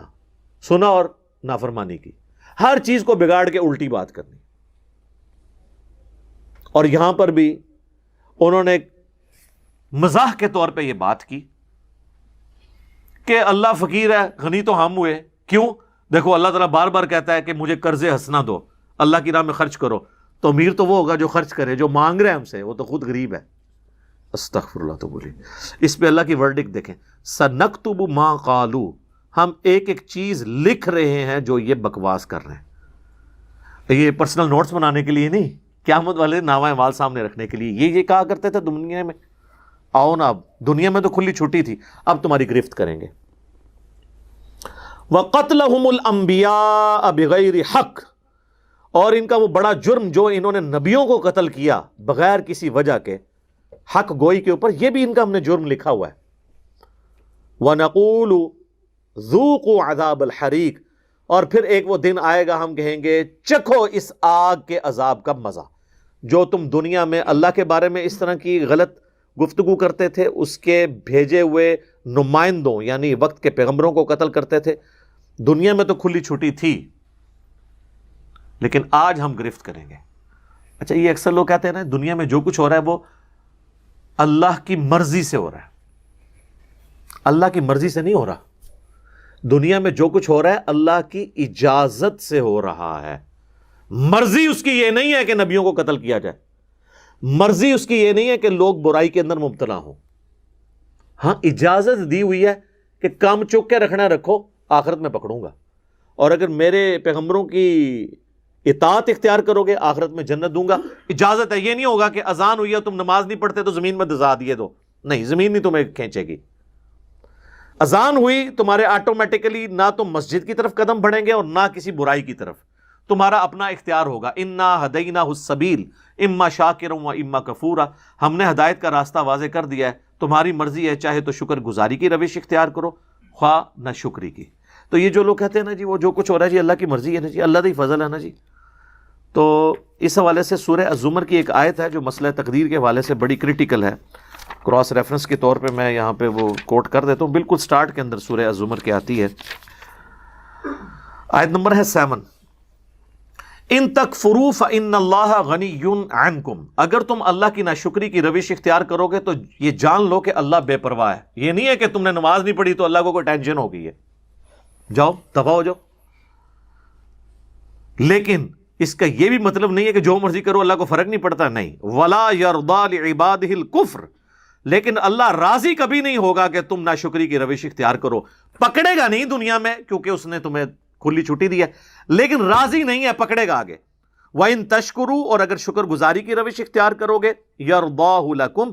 A: سنا اور نافرمانی کی، ہر چیز کو بگاڑ کے الٹی بات کرنی۔ اور یہاں پر بھی انہوں نے مزاح کے طور پہ یہ بات کی کہ اللہ فقیر ہے، غنی تو ہم ہوئے، کیوں؟ دیکھو اللہ تعالیٰ بار بار کہتا ہے کہ مجھے قرض حسنہ دو، اللہ کی راہ میں خرچ کرو، تو امیر تو وہ ہوگا جو خرچ کرے، جو مانگ رہے ہیں ہم سے وہ تو خود غریب ہے۔ استغفر اللہ، تو بولی اس پہ اللہ کی ورڈکٹ دیکھیں، سنکتب ما قالو، ہم ایک ایک چیز لکھ رہے ہیں جو یہ بکواس کر رہے ہیں۔ یہ پرسنل نوٹس بنانے کے لیے نہیں، قیامت والے نامہ اعمال سامنے رکھنے کے لیے۔ یہ کہا کرتے تھے دنیا میں، آؤ نا، اب دنیا میں تو کھلی چھٹی تھی، اب تمہاری گرفت کریں گے۔ وَقَتْلَهُمُ الْأَنْبِيَاءَ بِغَيْرِ حق، اور ان کا وہ بڑا جرم جو انہوں نے نبیوں کو قتل کیا بغیر کسی وجہ کے، حق گوئی کے اوپر، یہ بھی ان کا ہم نے جرم لکھا ہوا ہے۔ وَنَقُولُ ذُوقُوا عَذَابَ الْحَرِيقِ، اور پھر ایک وہ دن آئے گا ہم کہیں گے چکھو اس آگ کے عذاب کا مزہ، جو تم دنیا میں اللہ کے بارے میں اس طرح کی غلط گفتگو کرتے تھے، اس کے بھیجے ہوئے نمائندوں یعنی وقت کے پیغمبروں کو قتل کرتے تھے۔ دنیا میں تو کھلی چھٹی تھی، لیکن آج ہم گرفت کریں گے۔ اچھا، یہ اکثر لوگ کہتے ہیں نا دنیا میں جو کچھ ہو رہا ہے وہ اللہ کی مرضی سے ہو رہا ہے۔ اللہ کی مرضی سے نہیں ہو رہا، دنیا میں جو کچھ ہو رہا ہے اللہ کی اجازت سے ہو رہا ہے۔ مرضی اس کی یہ نہیں ہے کہ نبیوں کو قتل کیا جائے، مرضی اس کی یہ نہیں ہے کہ لوگ برائی کے اندر مبتلا ہوں۔ ہاں، اجازت دی ہوئی ہے کہ کام چوک کے رکھنا رکھو، آخرت میں پکڑوں گا، اور اگر میرے پیغمبروں کی اطاعت اختیار کرو گے آخرت میں جنت دوں گا۔ اجازت ہے، یہ نہیں ہوگا کہ اذان ہوئی ہے تم نماز نہیں پڑھتے تو زمین میں دزا دیے دو، نہیں، زمین نہیں تمہیں کھینچے گی۔ اذان ہوئی تمہارے آٹومیٹکلی نہ تم مسجد کی طرف قدم بڑھیں گے اور نہ کسی برائی کی طرف، تمہارا اپنا اختیار ہوگا۔ انا ہدیناہ السبیل اما شاکرا و اما کفورا، ہم نے ہدایت کا راستہ واضح کر دیا ہے، تمہاری مرضی ہے، چاہے تو شکر گزاری کی روش اختیار کرو، خواہ نہ شکری کی۔ تو یہ جو لوگ کہتے ہیں نا جی وہ جو کچھ ہو رہا ہے جی اللہ کی مرضی ہے نا جی، اللہ کا ہی فضل ہے نا جی، تو اس حوالے سے سورہ الزمر کی ایک آیت ہے جو مسئلہ تقدیر کے حوالے سے بڑی کریٹیکل ہے، کراس ریفرنس کے طور پہ میں یہاں پہ وہ کوٹ کر دیتا ہوں، بالکل سٹارٹ کے اندر سورہ الزمر کی آتی ہے، آیت نمبر ہے 7۔ ان تکفروا فإن اللہ غنی عنکم، اگر تم اللہ کی ناشکری کی روش اختیار کرو گے تو یہ جان لو کہ اللہ بے پرواہ ہے۔ یہ نہیں ہے کہ تم نے نماز نہیں پڑھی تو اللہ کو کوئی ٹینشن ہو گئی ہے، جاؤ دفع ہو جاؤ۔ لیکن اس کا یہ بھی مطلب نہیں ہے کہ جو مرضی کرو اللہ کو فرق نہیں پڑتا، نہیں۔ ولا یرضی لعبادہ الکفر، لیکن اللہ راضی کبھی نہیں ہوگا کہ تم ناشکری کی روش اختیار کرو، پکڑے گا نہیں دنیا میں کیونکہ اس نے تمہیں کھلی چھٹی دی ہے، لیکن راضی نہیں ہے، پکڑے گا آگے۔ وَإِن تَشْكُرُوا، اور اگر شکر گزاری کی روش اختیار کرو گے، يَرْضَاهُ لَكُمْ،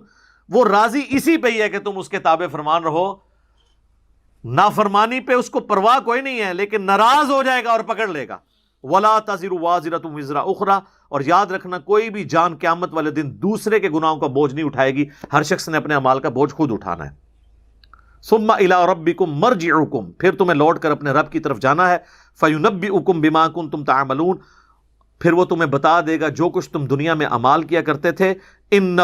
A: وہ راضی اسی پہ ہی ہے کہ تم اس کے تابع فرمان رہو، نافرمانی پہ اس کو پرواہ کوئی نہیں ہے، لیکن ناراض ہو جائے گا اور پکڑ لے گا۔ وَلَا تَزِرُ وَازِرَةٌ وِزْرَ أُخْرَى، اور یاد رکھنا کوئی بھی جان قیامت والے دن دوسرے کے گناہوں کا بوجھ نہیں اٹھائے گی، ہر شخص نے اپنے اعمال کا بوجھ خود اٹھانا ہے۔ ثم الى ربکم مرجعکم، پھر تمہیں لوٹ کر اپنے رب کی طرف جانا ہے، فینبئکم بما کنتم تعملون، پھر وہ تمہیں بتا دے گا جو کچھ تم دنیا میں اعمال کیا کرتے تھے۔ انہ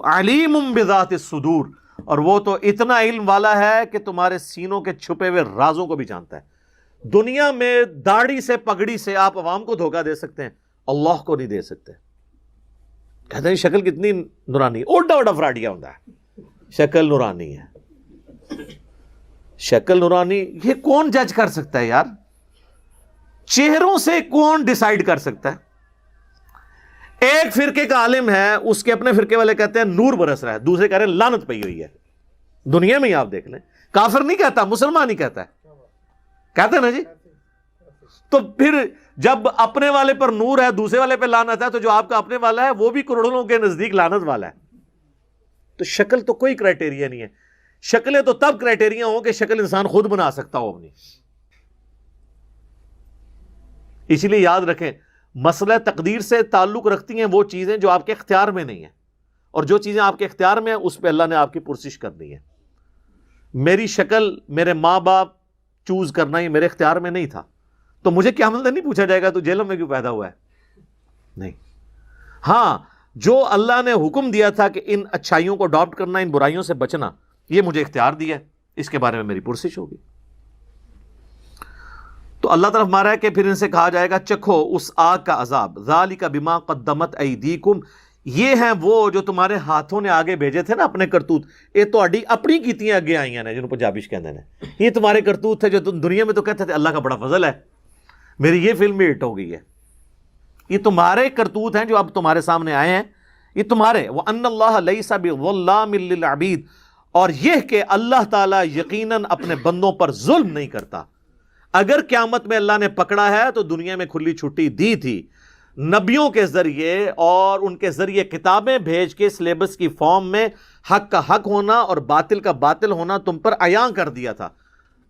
A: علیم بذات الصدور، اور وہ تو اتنا علم والا ہے کہ تمہارے سینوں کے چھپے ہوئے رازوں کو بھی جانتا ہے۔ دنیا میں داڑھی سے پگڑی سے آپ عوام کو دھوکہ دے سکتے ہیں، اللہ کو نہیں دے سکتے۔ کہتے ہیں شکل کتنی نورانی، اوڈا اوڈا فراڈیا ہوتا ہے، شکل نورانی ہے، شکل نورانی، یہ کون جج کر سکتا ہے یار؟ چہروں سے کون ڈیسائیڈ کر سکتا ہے؟ ایک فرقے کا عالم ہے، اس کے اپنے فرقے والے کہتے ہیں نور برس رہا ہے، دوسرے کہہ رہے ہیں لعنت پئی ہوئی ہے۔ دنیا میں ہی آپ دیکھ لیں، کافر نہیں کہتا، مسلمان ہی کہتا ہے، کہتے ہیں نا جی۔ تو پھر جب اپنے والے پر نور ہے دوسرے والے پہ لعنت ہے، تو جو آپ کا اپنے والا ہے وہ بھی کروڑوں لوگوں کے نزدیک لعنت والا ہے۔ تو شکل تو کوئی کرائٹیریا نہیں ہے، شکلیں تو تب کرائٹیریا ہوں کہ شکل انسان خود بنا سکتا ہو اپنی۔ اسی لیے یاد رکھیں، مسئلہ تقدیر سے تعلق رکھتی ہیں وہ چیزیں جو آپ کے اختیار میں نہیں ہیں، اور جو چیزیں آپ کے اختیار میں ہیں اس پہ اللہ نے آپ کی پرسش کرنی ہے۔ میری شکل میرے ماں باپ چوز کرنا یہ میرے اختیار میں نہیں تھا، تو مجھے قیامت میں نہیں پوچھا جائے گا تو جیلوں میں کیوں پیدا ہوا ہے، نہیں۔ ہاں، جو اللہ نے حکم دیا تھا کہ ان اچھائیوں کو اڈاپٹ کرنا، ان برائیوں سے بچنا، یہ مجھے اختیار دیا ہے، اس کے بارے میں میری پرسش ہوگی۔ تو اللہ طرف مارا ہے کہ پھر ان سے کہا جائے گا چکھو اس آگ کا عذاب، ذالک بما قدمت ایدیکم، یہ ہیں وہ جو تمہارے ہاتھوں نے آگے بھیجے تھے نا اپنے کرتوت، یہ تو اپنی کیتیاں اگے آئی ہیں جنہوں پنجابی کہتے ہیں، یہ تمہارے کرتوت تھے جو تم دنیا میں تو کہتے تھے اللہ کا بڑا فضل ہے، میری یہ فلم بھی ہٹ ہو گئی ہے، یہ تمہارے کرتوت ہیں جو اب تمہارے سامنے آئے ہیں، یہ تمہارے۔ وَأَنَّ اللَّهَ لَيْسَ بِظَلَّامٍ لِّلْعَبِيدِ، اور یہ کہ اللہ تعالیٰ یقیناً اپنے بندوں پر ظلم نہیں کرتا۔ اگر قیامت میں اللہ نے پکڑا ہے تو دنیا میں کھلی چھٹی دی تھی، نبیوں کے ذریعے اور ان کے ذریعے کتابیں بھیج کے سلیبس کی فارم میں حق کا حق ہونا اور باطل کا باطل ہونا تم پر عیاں کر دیا تھا۔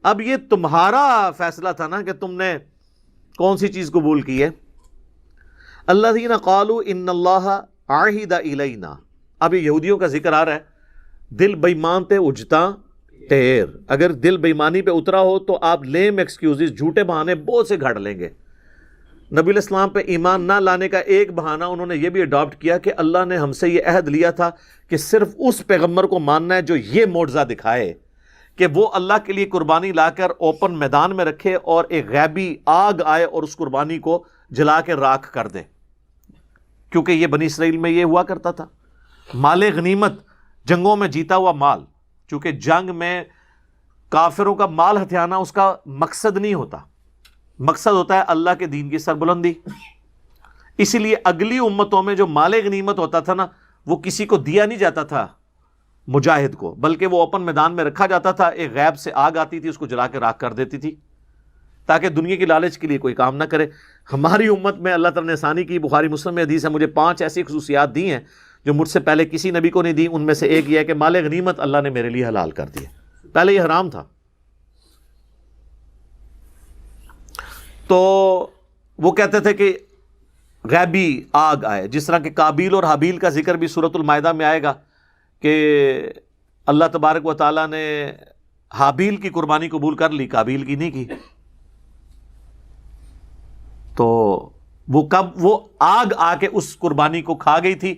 A: اب یہ تمہارا فیصلہ تھا نا کہ تم نے کون سی چیز قبول کی ہے۔ الذین قالوا ان اللہ عہد الینا، اب یہ یہودیوں کا ذکر آ رہا ہے، دل بے ایمان پہ اجتا ٹیر، اگر دل بے ایمانی پہ اترا ہو تو آپ لیم ایکسکیوزز، جھوٹے بہانے بہت سے گھڑ لیں گے۔ نبی علیہ السلام پہ ایمان نہ لانے کا ایک بہانہ انہوں نے یہ بھی اڈاپٹ کیا کہ اللہ نے ہم سے یہ عہد لیا تھا کہ صرف اس پیغمبر کو ماننا ہے جو یہ معجزہ دکھائے کہ وہ اللہ کے لیے قربانی لا کر اوپن میدان میں رکھے اور ایک غیبی آگ آئے اور اس قربانی کو جلا کے راکھ کر دے، کیونکہ یہ بنی اسرائیل میں یہ ہوا کرتا تھا۔ مال غنیمت، جنگوں میں جیتا ہوا مال، چونکہ جنگ میں کافروں کا مال ہتھیانا اس کا مقصد نہیں ہوتا، مقصد ہوتا ہے اللہ کے دین کی سربلندی۔ اسی لیے اگلی امتوں میں جو مال غنیمت ہوتا تھا نا، وہ کسی کو دیا نہیں جاتا تھا مجاہد کو، بلکہ وہ اوپن میدان میں رکھا جاتا تھا، ایک غیب سے آگ آتی تھی اس کو جلا کے راکھ کر دیتی تھی تاکہ دنیا کی لالچ کے لیے کوئی کام نہ کرے۔ ہماری امت میں اللہ تعالیٰ نے آسانی کی، بخاری مسلم میں حدیث ہے، مجھے 5 ایسی خصوصیات دی ہیں جو مجھ سے پہلے کسی نبی کو نہیں دی، ان میں سے ایک یہ ہے کہ مال غنیمت اللہ نے میرے لیے حلال کر دیا، پہلے یہ حرام تھا۔ تو وہ کہتے تھے کہ غیبی آگ آئے، جس طرح کہ قابیل اور حابیل کا ذکر بھی سورۃ المائدہ میں آئے گا کہ اللہ تبارک و تعالیٰ نے حابیل کی قربانی قبول کر لی، قابیل کی نہیں کی۔ تو وہ آگ آ کے اس قربانی کو کھا گئی تھی،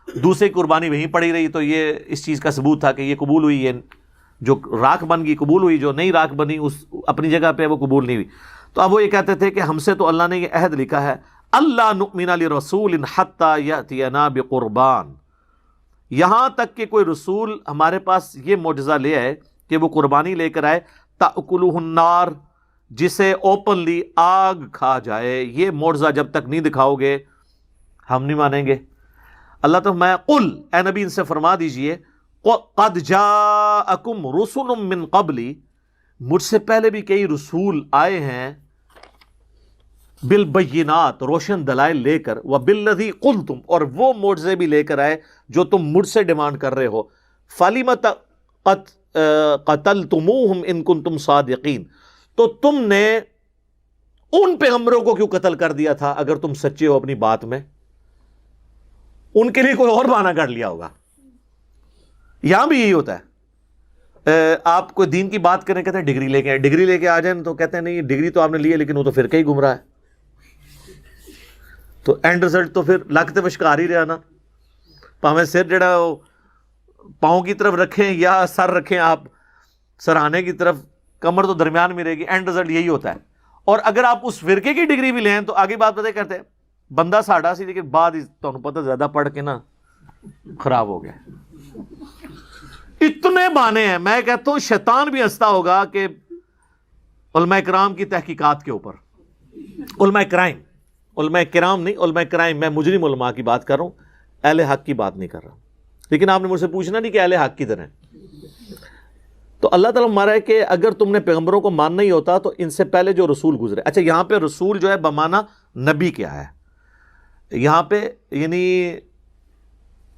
A: دوسری قربانی وہیں پڑی رہی، تو یہ اس چیز کا ثبوت تھا کہ یہ قبول ہوئی، یہ جو راکھ بن گئی قبول ہوئی، جو نہیں راکھ بنی اس اپنی جگہ پہ وہ قبول نہیں ہوئی۔ تو اب وہ یہ کہتے تھے کہ ہم سے تو اللہ نے یہ عہد لکھا ہے، اللہ نؤمن لرسول حتی یأتینا بقربان، یہاں تک کہ کوئی رسول ہمارے پاس یہ معجزہ لے آئے کہ وہ قربانی لے کر آئے، تأکلہ النار، جسے اوپنلی آگ کھا جائے، یہ معجزہ جب تک نہیں دکھاؤ گے ہم نہیں مانیں گے۔ اللہ تو میں قل، اے نبی ان سے فرما دیجئے، قد جاءکم رسل من قبلی، مجھ سے پہلے بھی کئی رسول آئے ہیں، بالبینات، روشن دلائل لے کر، وبالذی قلتم، اور وہ معجزے بھی لے کر آئے جو تم مجھ سے ڈیمانڈ کر رہے ہو، فلم قتلتموہم ان کنتم صادقین، تو تم نے ان پیغمبروں کو کیوں قتل کر دیا تھا اگر تم سچے ہو اپنی بات میں؟ ان کے لیے کوئی اور بہانہ کر لیا ہوگا۔ یہاں بھی یہی ہوتا ہے، آپ کوئی دین کی بات کریں کہتے ہیں ڈگری لے کے آئے، ڈگری لے کے آ جائیں تو کہتے ہیں نہیں ڈگری تو آپ نے لی ہے لیکن وہ تو فرقہ ہی گمراہ ہے، تو اینڈ رزلٹ تو پھر لگتے مشکار ہی رہا نا، پاویں سر جڑا پاؤں کی طرف رکھیں یا سر رکھیں آپ سرہانے کی طرف، کمر تو درمیان میں رہے گی، اینڈ رزلٹ یہی ہوتا ہے۔ اور اگر آپ اس فرقے کی ڈگری بھی لیں تو آگے بات پتہ کرتے ہیں بندہ ساڑا سی لیکن بعد تمہیں پتہ زیادہ پڑھ کے نا خراب ہو گیا۔ اتنے بانے ہیں، میں کہتا ہوں شیطان بھی ہنستا ہوگا کہ علماء کرام کی تحقیقات کے اوپر، علماء کرائم، علماء کرام نہیں، علماء کرائم، میں مجرم علماء کی بات کر رہا ہوں، اہل حق کی بات نہیں کر رہا۔ لیکن آپ نے مجھ سے پوچھنا نہیں کہ اہل حق کدھر ہیں، تو اللہ تعالیٰ ہمارا ہے کہ اگر تم نے پیغمبروں کو ماننا ہی ہوتا تو ان سے پہلے جو رسول گزرے. اچھا یہاں پہ رسول جو ہے بمانا نبی کیا ہے؟ یہاں پہ یعنی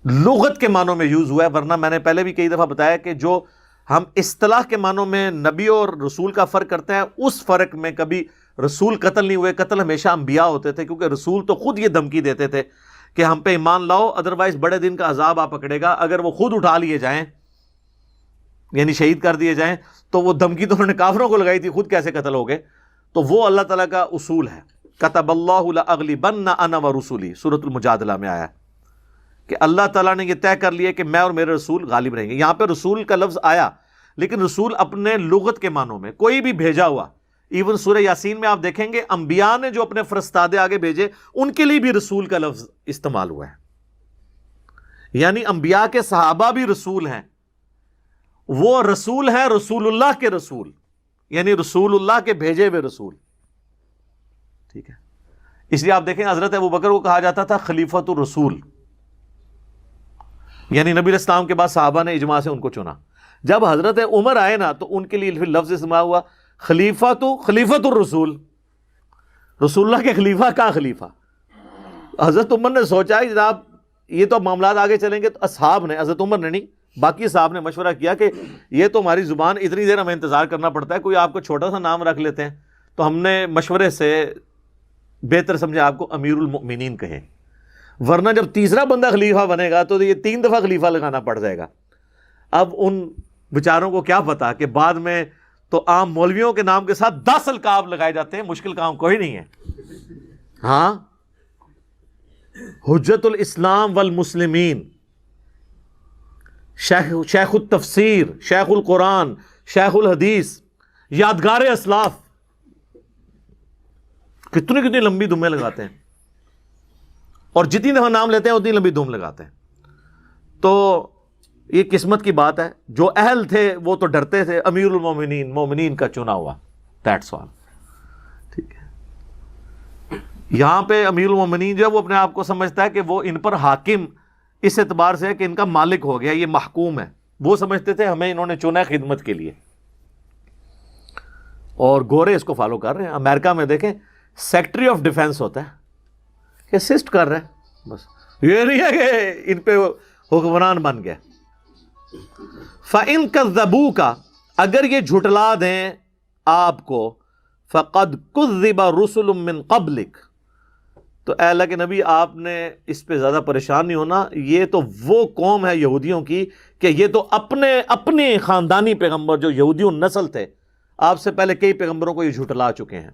A: لغت کے معنوں میں یوز ہوا ہے، ورنہ میں نے پہلے بھی کئی دفعہ بتایا کہ جو ہم اصطلاح کے معنوں میں نبی اور رسول کا فرق کرتے ہیں، اس فرق میں کبھی رسول قتل نہیں ہوئے. قتل ہمیشہ انبیاء ہوتے تھے، کیونکہ رسول تو خود یہ دھمکی دیتے تھے کہ ہم پہ ایمان لاؤ، ادروائز بڑے دن کا عذاب آپ پکڑے گا. اگر وہ خود اٹھا لیے جائیں یعنی شہید کر دیے جائیں تو وہ دھمکی تو انہوں نے کافروں کو لگائی تھی، خود کیسے قتل ہو گئے. تو وہ اللہ تعالیٰ کا اصول ہے. کتب اللہ لأغلبن انا ورسلی، سورۃ المجادلہ میں آیا کہ اللہ تعالیٰ نے یہ طے کر لیا کہ میں اور میرے رسول غالب رہیں گے. یہاں پہ رسول کا لفظ آیا لیکن رسول اپنے لغت کے معنوں میں کوئی بھی بھیجا ہوا. ایون سورہ یاسین میں آپ دیکھیں گے انبیاء نے جو اپنے فرستادے آگے بھیجے ان کے لیے بھی رسول کا لفظ استعمال ہوا ہے. یعنی انبیاء کے صحابہ بھی رسول ہیں. وہ رسول ہیں رسول اللہ کے رسول، یعنی رسول اللہ کے بھیجے ہوئے رسول. ٹھیک ہے، اس لیے آپ دیکھیں حضرت ابوبکر کو کہا جاتا تھا خلیفۃ الرسول، یعنی نبی علیہ السلام کے بعد صحابہ نے اجماع سے ان کو چنا. جب حضرت عمر آئے نا تو ان کے لیے پھر لفظ استعمال ہوا خلیفۃ الرسول، رسول اللہ کے خلیفہ کا خلیفہ. حضرت عمر نے سوچا کہ جناب یہ تو معاملات آگے چلیں گے، تو اصحاب نے، حضرت عمر نے نہیں باقی صاحب نے مشورہ کیا کہ یہ تو ہماری زبان اتنی دیر ہمیں انتظار کرنا پڑتا ہے، کوئی آپ کو چھوٹا سا نام رکھ لیتے ہیں. تو ہم نے مشورے سے بہتر سمجھا آپ کو امیر المؤمنین کہیں، ورنہ جب تیسرا بندہ خلیفہ بنے گا تو یہ 3 دفعہ خلیفہ لگانا پڑ جائے گا. اب ان بیچاروں کو کیا پتا کہ بعد میں تو عام مولویوں کے نام کے ساتھ 10 القاب لگائے جاتے ہیں، مشکل کام کوئی نہیں ہے. ہاں، حجت الاسلام والمسلمین، شیخ التفسیر، شیخ القرآن، شیخ الحدیث، یادگار اسلاف، کتنی لمبی دمیں لگاتے ہیں، اور جتنی دفعہ نام لیتے ہیں اتنی لمبی دم لگاتے ہیں. تو یہ قسمت کی بات ہے، جو اہل تھے وہ تو ڈرتے تھے، امیر المومنین، مومنین کا چنا ہوا، دیٹس آل. ٹھیک ہے، یہاں پہ امیر المومنین جو ہے وہ اپنے آپ کو سمجھتا ہے کہ وہ ان پر حاکم اس اعتبار سے ہے کہ ان کا مالک ہو گیا، یہ محکوم ہے. وہ سمجھتے تھے ہمیں انہوں نے چنا ہے خدمت کے لیے، اور گورے اس کو فالو کر رہے ہیں. امریکہ میں دیکھیں سیکٹری آف ڈیفenس ہوتا ہے کہ اسسٹ کر رہے ہیں، بس یہ نہیں ہے کہ ان پہ حکمران بن گئے. فَإِن كَذَّبُوكَ، اگر یہ جھٹلا دیں آپ کو، فَقَدْ كُذِّبَ رُسُلٌ مِّن قَبْلِكَ، تو اے اللہ کے نبی آپ نے اس پہ زیادہ پریشان نہیں ہونا. یہ تو وہ قوم ہے یہودیوں کی کہ یہ تو اپنے خاندانی پیغمبر جو یہودیوں نسل تھے آپ سے پہلے کئی پیغمبروں کو یہ جھٹلا چکے ہیں.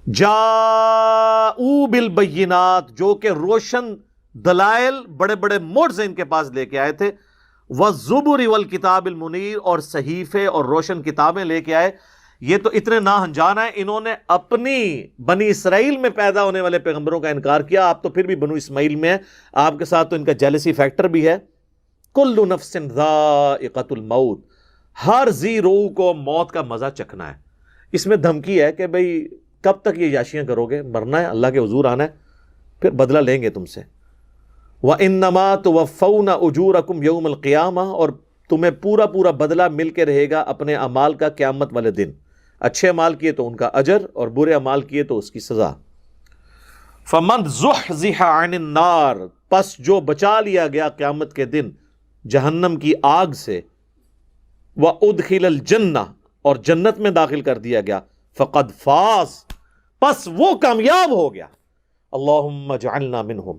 A: جاءوا بالبینات، جو کہ روشن دلائل بڑے بڑے موڈز ان کے پاس لے کے آئے تھے، والزبر والکتاب المنیر، اور صحیفے اور روشن کتابیں لے کے آئے. یہ تو اتنے ناہنجان ہیں، انہوں نے اپنی بنی اسرائیل میں پیدا ہونے والے پیغمبروں کا انکار کیا. آپ تو پھر بھی بنو اسماعیل میں ہیں، آپ کے ساتھ تو ان کا جیلسی فیکٹر بھی ہے. کل نفس ذائقۃ الموت، ہر ذی روح کو موت کا مزہ چکھنا ہے. اس میں دھمکی ہے کہ بھئی کب تک یہ یاشیاں کرو گے، مرنا ہے، اللہ کے حضور آنا ہے، پھر بدلہ لیں گے تم سے. وَإِنَّمَا تُوَفَّوْنَ أُجُورَكُمْ يَوْمَ الْقِيَامَةِ، اور تمہیں پورا بدلہ مل کے رہے گا اپنے اعمال کا قیامت والے دن. اچھے اعمال کیے تو ان کا اجر، اور برے اعمال کیے تو اس کی سزا. فَمَنْ زُحْزِحَ عَنِ النَّارِ، پس جو بچا لیا گیا قیامت کے دن جہنم کی آگ سے، وَأُدْخِلَ الْجَنَّةَ، اور جنت میں داخل کر دیا گیا، فَقَدْ فَازَ، پس وہ کامیاب ہو گیا. اللہم اجعلنا منہم.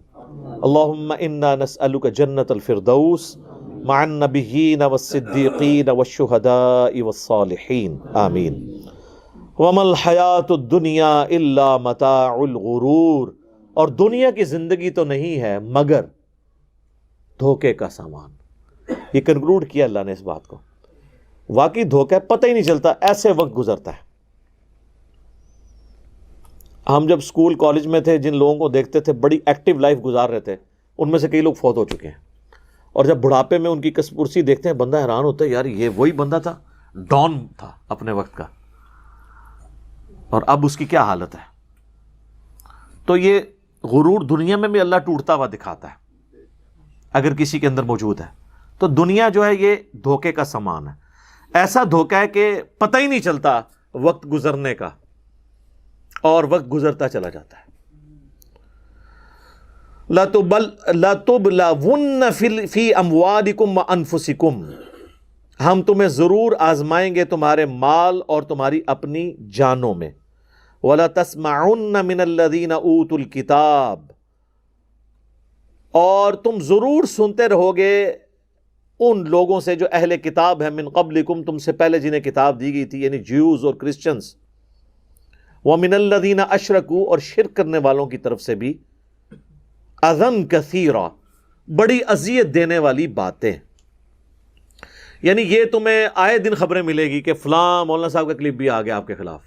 A: اللہم انا نسألک جنت الفردوس مع النبیین والصدیقین والشہداء والصالحین، آمین. وما الحیاۃ الدنیا الا متاع الغرور، اور دنیا کی زندگی تو نہیں ہے مگر دھوکے کا سامان. یہ کنکلوڈ کیا اللہ نے اس بات کو. واقعی دھوکہ ہے، پتہ ہی نہیں چلتا، ایسے وقت گزرتا ہے. ہم جب اسکول کالج میں تھے جن لوگوں کو دیکھتے تھے بڑی ایکٹیو لائف گزار رہے تھے، ان میں سے کئی لوگ فوت ہو چکے ہیں. اور جب بڑھاپے میں ان کی کسپرسی دیکھتے ہیں بندہ حیران ہوتا ہے، یار یہ وہی بندہ تھا، ڈان تھا اپنے وقت کا، اور اب اس کی کیا حالت ہے. تو یہ غرور دنیا میں بھی اللہ ٹوٹتا ہوا دکھاتا ہے اگر کسی کے اندر موجود ہے. تو دنیا جو ہے یہ دھوکے کا سامان ہے، ایسا دھوکا ہے کہ پتہ ہی نہیں چلتا وقت گزرنے کا، اور وقت گزرتا چلا جاتا ہے۔ لَتُبْلَوُنَّ فِي أَمْوَالِكُمْ وَأَنفُسِكُمْ، ہم تمہیں ضرور آزمائیں گے تمہارے مال اور تمہاری اپنی جانوں میں۔ وَلَتَسْمَعُنَّ مِنَ الَّذِينَ أُوتُوا الْكِتَابَ، اور تم ضرور سنتے رہو گے ان لوگوں سے جو اہل کتاب ہیں، من قبلکم، تم سے پہلے جنہیں کتاب دی گئی تھی، یعنی جیوز اور کرسچنز، وَمِنَ الَّذِينَ أَشْرَكُوا، اور شرک کرنے والوں کی طرف سے بھی، اذًا کثیرا، بڑی اذیت دینے والی باتیں، یعنی یہ تمہیں آئے دن خبریں ملے گی کہ فلاں مولانا صاحب کا کلپ بھی آ گیا آپ کے خلاف۔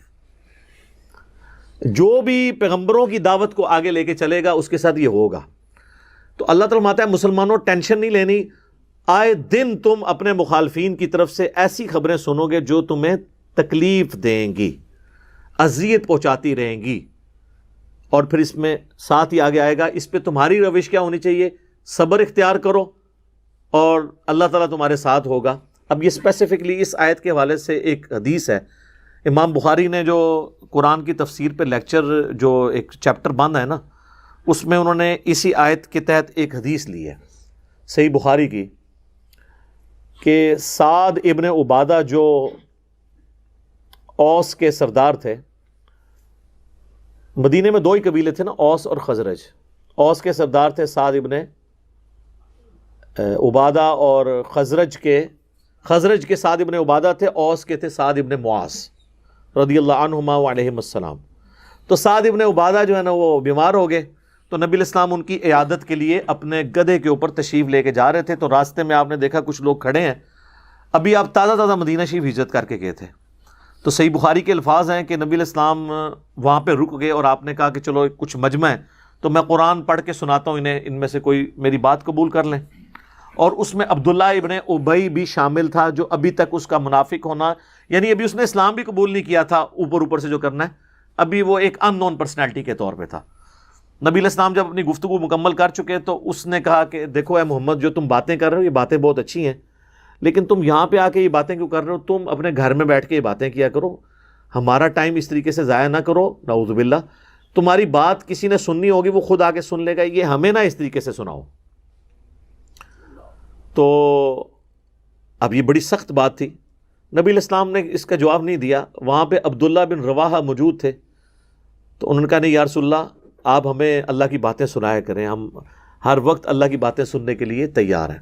A: جو بھی پیغمبروں کی دعوت کو آگے لے کے چلے گا اس کے ساتھ یہ ہوگا۔ تو اللہ تعالیٰ فرماتا ہے مسلمانوں ٹینشن نہیں لینی، آئے دن تم اپنے مخالفین کی طرف سے ایسی خبریں سنو گے جو تمہیں تکلیف دیں گی، اذیت پہنچاتی رہیں گی، اور پھر اس میں ساتھ ہی آگے آئے گا اس پہ تمہاری روش کیا ہونی چاہیے، صبر اختیار کرو اور اللہ تعالیٰ تمہارے ساتھ ہوگا۔ اب یہ اسپیسیفکلی اس آیت کے حوالے سے ایک حدیث ہے، امام بخاری نے جو قرآن کی تفسیر پہ لیکچر جو ایک چیپٹر باندھا ہے نا، اس میں انہوں نے اسی آیت کے تحت ایک حدیث لی ہے صحیح بخاری کی، کہ سعد ابن عبادہ جو اوس کے سردار تھے، مدینے میں دو ہی قبیلے تھے نا، اوس اور خزرج، اوس کے سردار تھے سعد ابن عبادہ، اور خزرج کے سعد ابن عبادہ تھے، اوس کے تھے سعد ابن معاذ رضی اللہ عنہما وعلیہم السلام۔ تو سعد ابن عبادہ جو ہے نا وہ بیمار ہو گئے، تو نبی علیہ السلام ان کی عیادت کے لیے اپنے گدھے کے اوپر تشریف لے کے جا رہے تھے، تو راستے میں آپ نے دیکھا کچھ لوگ کھڑے ہیں، ابھی آپ تازہ مدینہ شریف ہجرت کر کے گئے تھے۔ تو صحیح بخاری کے الفاظ ہیں کہ نبی علیہ السلام وہاں پہ رک گئے اور آپ نے کہا کہ چلو کچھ مجمع ہے تو میں قرآن پڑھ کے سناتا ہوں انہیں، ان میں سے کوئی میری بات قبول کر لیں۔ اور اس میں عبداللہ ابن ابی بھی شامل تھا، جو ابھی تک اس کا منافق ہونا، یعنی ابھی اس نے اسلام بھی قبول نہیں کیا تھا، اوپر سے جو کرنا ہے، ابھی وہ ایک ان نون پرسنالٹی کے طور پہ تھا۔ نبی علیہ السلام جب اپنی گفتگو مکمل کر چکے تو اس نے کہا کہ دیکھو اے محمد، جو تم باتیں کر رہے ہو یہ باتیں بہت اچھی ہیں، لیکن تم یہاں پہ آ کے یہ باتیں کیوں کر رہے ہو؟ تم اپنے گھر میں بیٹھ کے یہ باتیں کیا کرو، ہمارا ٹائم اس طریقے سے ضائع نہ کرو، نعوذ باللہ۔ تمہاری بات کسی نے سننی ہوگی وہ خود آ کے سن لے گا، یہ ہمیں نہ اس طریقے سے سناؤ۔ تو اب یہ بڑی سخت بات تھی، نبی علیہ السلام نے اس کا جواب نہیں دیا۔ وہاں پہ عبداللہ بن رواحہ موجود تھے، تو انہوں نے کہا نہیں یا رسول اللہ، آپ ہمیں اللہ کی باتیں سنایا کریں، ہم ہر وقت اللہ کی باتیں سننے کے لیے تیار ہیں۔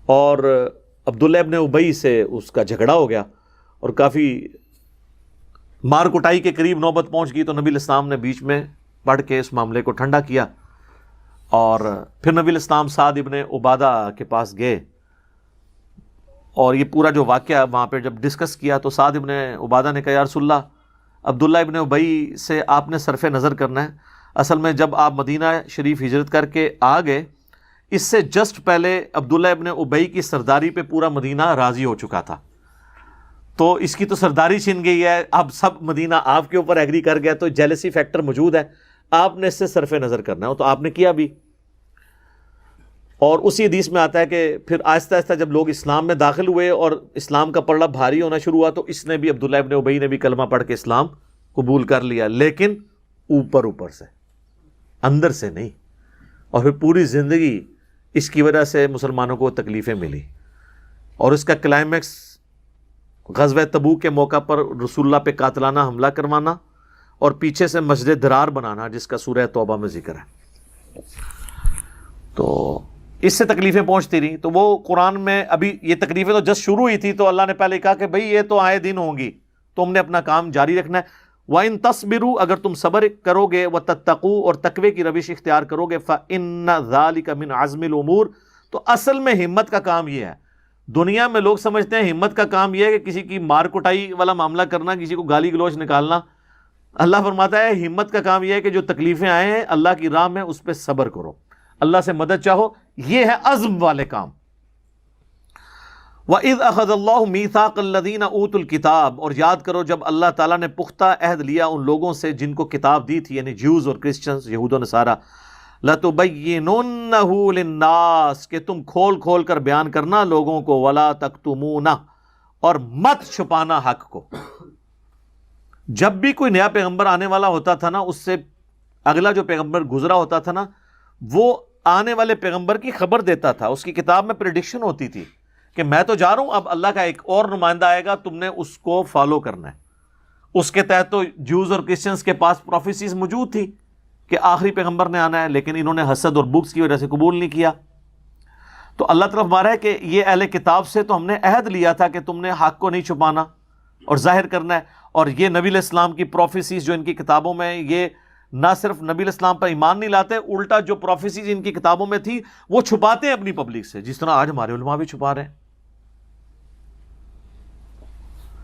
A: اور عبداللہ ابن ابی سے اس کا جھگڑا ہو گیا اور کافی مار کٹائی کے قریب نوبت پہنچ گئی، تو نبی علیہ السلام نے بیچ میں پڑھ کے اس معاملے کو ٹھنڈا کیا، اور پھر نبی علیہ السلام سعد ابن عبادہ کے پاس گئے، اور یہ پورا جو واقعہ وہاں پہ جب ڈسکس کیا تو سعد ابن عبادہ نے کہا یا رسول اللہ، عبداللہ ابن ابی سے آپ نے صرف نظر کرنا ہے، اصل میں جب آپ مدینہ شریف ہجرت کر کے آ گئے، اس سے جسٹ پہلے عبداللہ ابن ابی کی سرداری پہ پورا مدینہ راضی ہو چکا تھا، تو اس کی تو سرداری چھن گئی ہے، اب سب مدینہ آپ کے اوپر ایگری کر گیا، تو جیلسی فیکٹر موجود ہے، آپ نے اس سے صرف نظر کرنا ہے، تو آپ نے کیا بھی۔ اور اسی حدیث میں آتا ہے کہ پھر آہستہ آہستہ جب لوگ اسلام میں داخل ہوئے اور اسلام کا پلڑا بھاری ہونا شروع ہوا، تو اس نے بھی، عبداللہ ابن ابی نے بھی کلمہ پڑھ کے اسلام قبول کر لیا، لیکن اوپر سے، اندر سے نہیں، اور پھر پوری زندگی اس کی وجہ سے مسلمانوں کو تکلیفیں ملی، اور اس کا کلائمیکس غزوہ تبوک کے موقع پر رسول اللہ پہ قاتلانہ حملہ کروانا اور پیچھے سے مسجد درار بنانا، جس کا سورہ توبہ میں ذکر ہے۔ تو اس سے تکلیفیں پہنچتی رہیں، تو وہ قرآن میں ابھی یہ تکلیفیں تو جس شروع ہوئی تھی، تو اللہ نے پہلے کہا کہ بھئی یہ تو آئے دن ہوں گی، تم نے اپنا کام جاری رکھنا ہے۔ وَإِن تَصْبِرُوا، اگر تم صبر کرو گے، وَتَتَّقُوا، اور تقوی کی روش اختیار کرو گے، فَإِنَّ ذَلِكَ مِنْ عَزْمِ الْأُمُورِ، تو اصل میں ہمت کا کام یہ ہے۔ دنیا میں لوگ سمجھتے ہیں ہمت کا کام یہ ہے کہ کسی کی مار کٹائی والا معاملہ کرنا، کسی کو گالی گلوچ نکالنا۔ اللہ فرماتا ہے ہمت کا کام یہ ہے کہ جو تکلیفیں آئے ہیں اللہ کی راہ میں، اس پہ صبر کرو، اللہ سے مدد چاہو، یہ ہے عزم والے کام۔ وَإِذْ أَخَذَ اللَّهُ مِيثَاقَ الَّذِينَ أُوتُوا الْكِتَابَ، اور یاد کرو جب اللہ تعالیٰ نے پختہ عہد لیا ان لوگوں سے جن کو کتاب دی تھی، یعنی جیوز اور کرسچنز، یہود و نصارہ، لَتُبَيِّنُنَّهُ لِلنَّاسِ کہ تم کھول کھول کر بیان کرنا لوگوں کو، وَلَا تَكْتُمُونَ اور مت چھپانا حق کو۔ جب بھی کوئی نیا پیغمبر آنے والا ہوتا تھا نا، اس سے اگلا جو پیغمبر گزرا ہوتا تھا نا، وہ آنے والے پیغمبر کی خبر دیتا تھا، اس کی کتاب میں پریڈکشن ہوتی تھی کہ میں تو جا رہا ہوں، اب اللہ کا ایک اور نمائندہ آئے گا، تم نے اس کو فالو کرنا ہے۔ اس کے تحت تو جوز اور کرسچنس کے پاس پروفیسیز موجود تھی کہ آخری پیغمبر نے آنا ہے، لیکن انہوں نے حسد اور بغض کی وجہ سے قبول نہیں کیا۔ تو اللہ طرف مارا ہے کہ یہ اہل کتاب سے تو ہم نے عہد لیا تھا کہ تم نے حق کو نہیں چھپانا اور ظاہر کرنا ہے، اور یہ نبی علیہ السلام کی پروفیسیز جو ان کی کتابوں میں، یہ نہ صرف نبی علیہ السلام پر ایمان نہیں لاتے، الٹا جو پروفیسیز ان کی کتابوں میں تھی وہ چھپاتے ہیں اپنی پبلک سے، جس طرح آج ہمارے علماء بھی چھپا رہے ہیں۔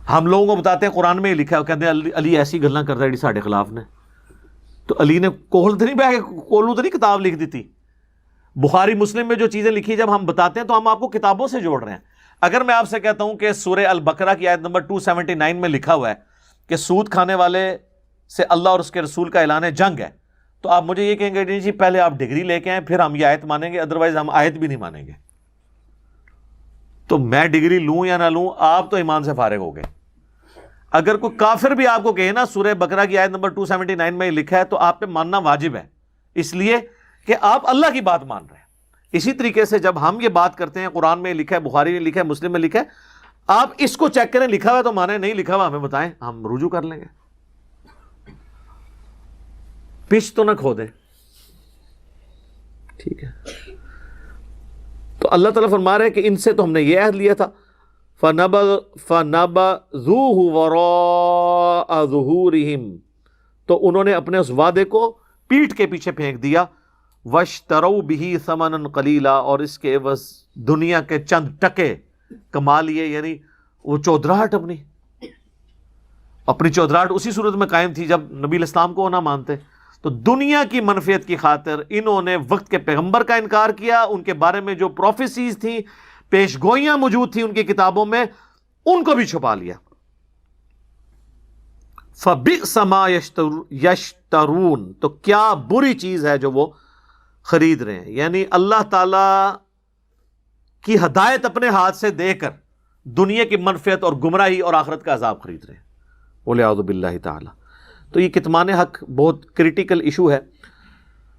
A: ہم لوگوں کو بتاتے ہیں قرآن میں یہ لکھا ہے، کہتے ہیں علی ایسی گلاں کرتا ہے جی ساڈے خلاف نے، تو علی نے کولوں تو نہیں کتاب لکھ دی تھی۔ بخاری مسلم میں جو چیزیں لکھی جب ہم بتاتے ہیں تو ہم آپ کو کتابوں سے جوڑ رہے ہیں۔ اگر میں آپ سے کہتا ہوں کہ سورہ البقرہ کی آیت نمبر 279 میں لکھا ہوا ہے کہ سود کھانے والے سے اللہ اور اس کے رسول کا اعلان جنگ ہے، تو آپ مجھے یہ کہیں گے جی پہلے آپ ڈگری لے کے آئیں پھر ہم یہ آیت مانیں گے، ادروائز ہم آیت بھی نہیں مانیں گے۔ تو میں ڈگری لوں یا نہ لوں، آپ تو ایمان سے فارغ ہو گئے۔ اگر کوئی کافر بھی آپ کو کہے نا سورہ بقرہ کی آیت نمبر 279 میں یہ لکھا ہے، تو آپ پہ ماننا واجب ہے، اس لیے کہ آپ اللہ کی بات مان رہے ہیں۔ اسی طریقے سے جب ہم یہ بات کرتے ہیں قرآن میں لکھا ہے، بخاری میں لکھا ہے، مسلم میں لکھا ہے، آپ اس کو چیک کریں، لکھا ہوا ہے تو مانیں، نہیں لکھا ہوا ہمیں بتائیں، ہم رجوع کر لیں گے۔ پچ تو نہ کھو دیں، ٹھیک ہے۔ تو اللہ تعالیٰ فرما رہے ہیں کہ ان سے تو ہم نے یہ عہد لیا تھا، فَنَبَذُوهُ وَرَاءَ ظُهُورِهِمْ تو انہوں نے اپنے اس وعدے کو پیٹھ کے پیچھے پھینک دیا، وَاشْتَرَوْا بِهِ ثَمَنًا قَلِيلًا اور اس کے عوض دنیا کے چند ٹکے کما لیے، یعنی وہ چودراہٹ اپنی چودراہٹ اسی صورت میں قائم تھی جب نبی علیہ السلام کو نہ مانتے۔ تو دنیا کی منفعت کی خاطر انہوں نے وقت کے پیغمبر کا انکار کیا، ان کے بارے میں جو پروفیسیز تھیں، پیش گوئیاں موجود تھیں ان کی کتابوں میں، ان کو بھی چھپا لیا۔ فَبِئْسَ مَا يَشْتَرُونَ تو کیا بری چیز ہے جو وہ خرید رہے ہیں، یعنی اللہ تعالی کی ہدایت اپنے ہاتھ سے دے کر دنیا کی منفعت اور گمراہی اور آخرت کا عذاب خرید رہے ہیں، وَلِعَوْذُ بِاللَّهِ تعالی۔ تو یہ کتمان حق بہت کریٹیکل ایشو ہے۔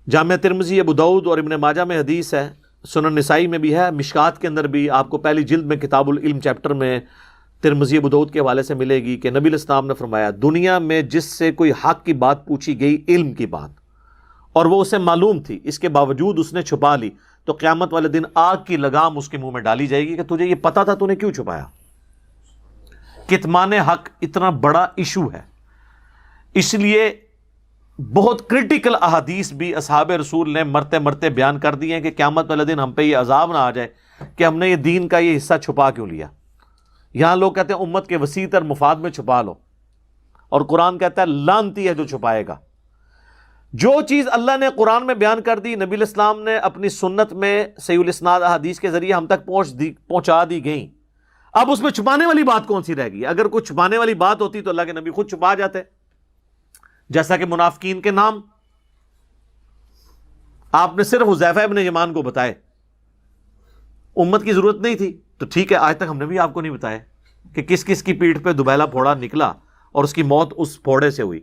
A: جامعہ ترمذی، ابو داؤد اور ابن ماجہ میں حدیث ہے، سنن نسائی میں بھی ہے، مشکات کے اندر بھی آپ کو پہلی جلد میں کتاب العلم چیپٹر میں ترمذی ابو داؤد کے حوالے سے ملے گی کہ نبی علیہ السلام نے فرمایا دنیا میں جس سے کوئی حق کی بات پوچھی گئی، علم کی بات، اور وہ اسے معلوم تھی، اس کے باوجود اس نے چھپا لی، تو قیامت والے دن آگ کی لگام اس کے منہ میں ڈالی جائے گی کہ تجھے یہ پتا تھا، تو نے کیوں چھپایا۔ کتمان حق اتنا بڑا ایشو ہے، اس لیے بہت کرٹیکل احادیث بھی اصحاب رسول نے مرتے مرتے بیان کر دی ہیں کہ قیامت والے دن ہم پہ یہ عذاب نہ آ جائے کہ ہم نے یہ دین کا یہ حصہ چھپا کیوں لیا۔ یہاں لوگ کہتے ہیں امت کے وسیع تر مفاد میں چھپا لو، اور قرآن کہتا ہے لعنتی ہے جو چھپائے گا۔ جو چیز اللہ نے قرآن میں بیان کر دی، نبی علیہ السلام نے اپنی سنت میں صحیح الاسناد احادیث کے ذریعے ہم تک پہنچا دی گئیں، اب اس میں چھپانے والی بات کون سی رہ گئی؟ اگر کوئی چھپانے والی بات ہوتی تو اللہ کے نبی خود چھپا جاتے، جیسا کہ منافقین کے نام آپ نے صرف حذیفہ ابن یمان کو بتائے، امت کی ضرورت نہیں تھی، تو ٹھیک ہے آج تک ہم نے بھی آپ کو نہیں بتایا کہ کس کس کی پیٹھ پہ دوبیلا پھوڑا نکلا اور اس کی موت اس پھوڑے سے ہوئی۔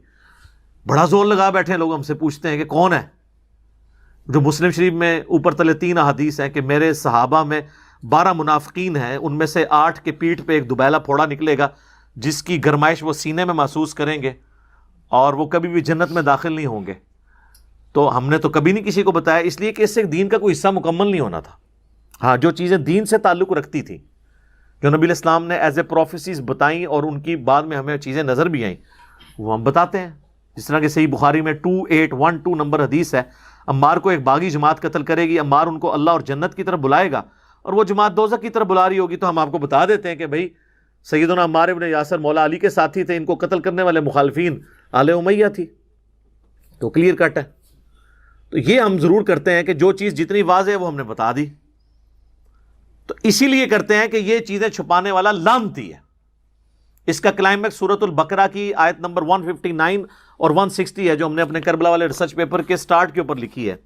A: بڑا زور لگا بیٹھے ہیں لوگ، ہم سے پوچھتے ہیں کہ کون ہے؟ جو مسلم شریف میں اوپر تلے 3 احادیث ہیں کہ میرے صحابہ میں 12 منافقین ہیں، ان میں سے 8 کے پیٹھ پہ ایک دوبیلا پھوڑا نکلے گا جس کی گرمائش وہ سینے میں محسوس کریں گے اور وہ کبھی بھی جنت میں داخل نہیں ہوں گے۔ تو ہم نے تو کبھی نہیں کسی کو بتایا، اس لیے کہ اس سے دین کا کوئی حصہ مکمل نہیں ہونا تھا۔ ہاں جو چیزیں دین سے تعلق رکھتی تھیں، جو نبی علیہ السلام نے ایز اے پروفیسیز بتائیں اور ان کی بعد میں ہمیں چیزیں نظر بھی آئیں، وہ ہم بتاتے ہیں۔ جس طرح کہ صحیح بخاری میں 2812 نمبر حدیث ہے، عمار کو ایک باغی جماعت قتل کرے گی، عمار ان کو اللہ اور جنت کی طرف بلائے گا اور وہ جماعت دوزخ کی طرف بلا رہی ہوگی، تو ہم آپ کو بتا دیتے ہیں کہ بھائی سیدنا عمار ابن یاسر مولا علی کے ساتھی تھے، ان کو قتل کرنے والے مخالفین آل امیہ تھی، تو کلیئر کٹ ہے۔ تو یہ ہم ضرور کرتے ہیں کہ جو چیز جتنی واضح ہے وہ ہم نے بتا دی، تو اسی لیے کرتے ہیں کہ یہ چیزیں چھپانے والا لعنتی ہے۔ اس کا کلائمیکس سورۃ البقرہ کی آیت نمبر 159 اور 160 ہے جو ہم نے اپنے کربلا والے ریسرچ پیپر کے سٹارٹ کے اوپر لکھی ہے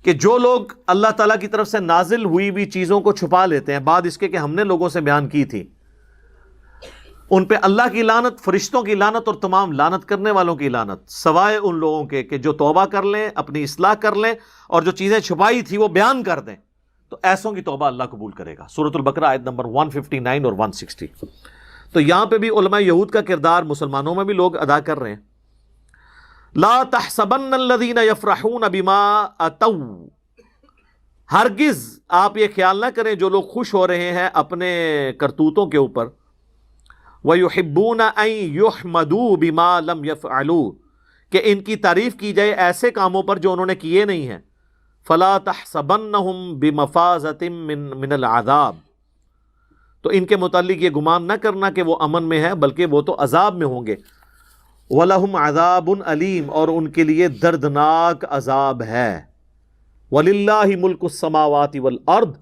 A: کہ جو لوگ اللہ تعالیٰ کی طرف سے نازل ہوئی بھی چیزوں کو چھپا لیتے ہیں بعد اس کے کہ ہم نے لوگوں سے بیان کی تھی، ان پہ اللہ کی لعنت، فرشتوں کی لعنت اور تمام لعنت کرنے والوں کی لعنت، سوائے ان لوگوں کے کہ جو توبہ کر لیں، اپنی اصلاح کر لیں اور جو چیزیں چھپائی تھی وہ بیان کر دیں، تو ایسوں کی توبہ اللہ قبول کرے گا۔ سورۃ البقرہ آیت نمبر 159 اور 160۔ تو یہاں پہ بھی علماء یہود کا کردار مسلمانوں میں بھی لوگ ادا کر رہے ہیں۔ لا تحسبن الذین یفرحون بما اتوا، ہرگز آپ یہ خیال نہ کریں جو لوگ خوش ہو رہے ہیں اپنے کرتوتوں کے اوپر، وَيُحِبُّونَ أَن يُحْمَدُوا بِمَا لَمْ يَفْعَلُوا، کہ ان کی تعریف کی جائے ایسے کاموں پر جو انہوں نے کیے نہیں ہیں، فَلَا تَحْسَبَنَّهُمْ بِمَفَازَةٍ مِّنَ الْعَذَابِ، تو ان کے متعلق یہ گمان نہ کرنا کہ وہ امن میں ہے، بلکہ وہ تو عذاب میں ہوں گے۔ وَلَهُمْ عَذَابٌ أَلِيمٌ، اور ان کے لیے دردناک عذاب ہے۔ وَلِلَّهِ مُلْكُ السَّمَاوَاتِ وَالْأَرْضِ،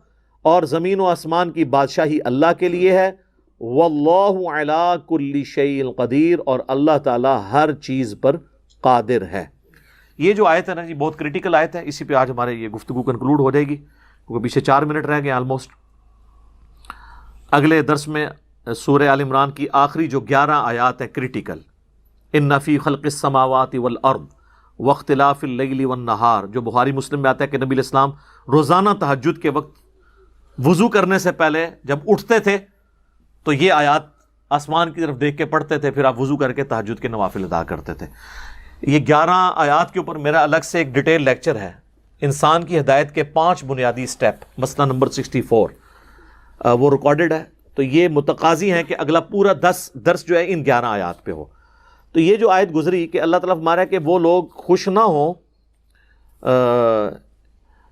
A: اور زمین و آسمان کی بادشاہی اللہ کے لیے ہے۔ وَاللَّهُ عَلَىٰ كُلِّ شَيْءٍ قدیر، اور اللہ تعالیٰ ہر چیز پر قادر ہے۔ یہ جو آیت ہے نا جی بہت کریٹیکل آیت ہے، اسی پہ آج ہمارے یہ گفتگو کنکلوڈ ہو جائے گی کیونکہ پیچھے 4 منٹ رہ گئے آلموسٹ۔ اگلے درس میں سورہ آل عمران کی آخری جو 11 آیات ہیں کریٹیکل، ان فی خلق السماوات والارض واختلاف اللیل والنہار، جو بخاری مسلم میں آتا ہے کہ نبی علیہ السلام روزانہ تہجد کے وقت وضو کرنے سے پہلے جب اٹھتے تھے تو یہ آیات آسمان کی طرف دیکھ کے پڑھتے تھے، پھر آپ وضو کر کے تہجد کے نوافل ادا کرتے تھے۔ یہ 11 آیات کے اوپر میرا الگ سے ایک ڈیٹیل لیکچر ہے، انسان کی ہدایت کے 5 بنیادی سٹیپ، مسئلہ نمبر 64، وہ ریکارڈڈ ہے۔ تو یہ متقاضی ہیں کہ اگلا پورا درس جو ہے ان 11 آیات پہ ہو۔ تو یہ جو آیت گزری کہ اللہ تعالیٰ فرما رہا ہے کہ وہ لوگ خوش نہ ہوں،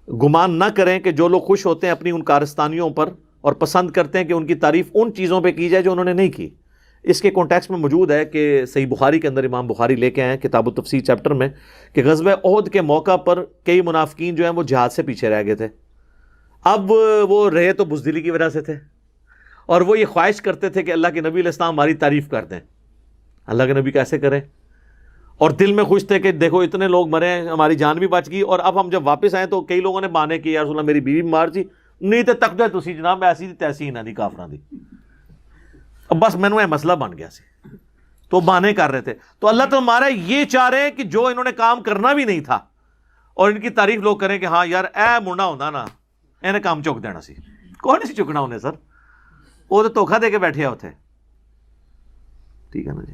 A: گمان نہ کریں کہ جو لوگ خوش ہوتے ہیں اپنی ان کارستانیوں پر اور پسند کرتے ہیں کہ ان کی تعریف ان چیزوں پہ کی جائے جو انہوں نے نہیں کی۔ اس کے کانٹیکسٹ میں موجود ہے کہ صحیح بخاری کے اندر امام بخاری لے کے آئے ہیں کتاب التفسیر چیپٹر میں کہ غزوہ احد کے موقع پر کئی منافقین جو ہیں وہ جہاد سے پیچھے رہ گئے تھے۔ اب وہ رہے تو بزدلی کی وجہ سے تھے، اور وہ یہ خواہش کرتے تھے کہ اللہ کے نبی علیہ السلام ہماری تعریف کر دیں۔ اللہ کے نبی کیسے کریں؟ اور دل میں خوش تھے کہ دیکھو اتنے لوگ مرے ہیں، ہماری جان بھی بچ گئی، اور اب ہم جب واپس آئے تو کئی لوگوں نے بہانے کیے، یا رسول اللہ میری بیوی بیمار تھی، نہیں تو تک دے تسی جناب ایسی تھی تیسی ہی نہ دی کافراں دی، اب بس مینوں یہ مسئلہ بن گیا سی، تو بہانے کر رہے تھے۔ تو اللہ تو ہمارا یہ چاہ رہے ہیں کہ جو انہوں نے کام کرنا بھی نہیں تھا اور ان کی تعریف لوگ کریں کہ ہاں یار اے منڈا ہوندا نا انہیں کام چک دینا سی، کون سی چکنا انہیں سر، وہ تو دھوکھا دے کے بیٹھے ہوتے۔ ٹھیک ہے نا جی۔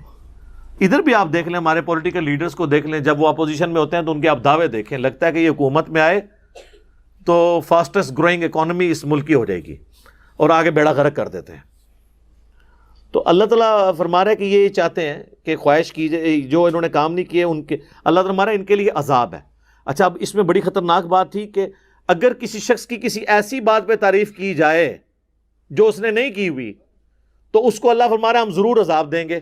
A: ادھر بھی آپ دیکھ لیں ہمارے پولیٹیکل لیڈرز کو دیکھ لیں، جب وہ اپوزیشن میں ہوتے ہیں تو ان کے آپ دعوے دیکھیں، لگتا ہے کہ یہ حکومت میں آئے تو فاسٹسٹ گروئنگ اکانومی اس ملک کی ہو جائے گی، اور آگے بیڑا غرق کر دیتے ہیں۔ تو اللہ تعالیٰ فرما رہا ہے کہ یہ چاہتے ہیں کہ خواہش کی جائے جو انہوں نے کام نہیں کیے ان کے، اللہ تعالیٰ فرما رہا ہے ان کے لیے عذاب ہے۔ اچھا اب اس میں بڑی خطرناک بات تھی کہ اگر کسی شخص کی کسی ایسی بات پہ تعریف کی جائے جو اس نے نہیں کی ہوئی تو اس کو اللہ فرما رہا ہے ہم ضرور عذاب دیں گے۔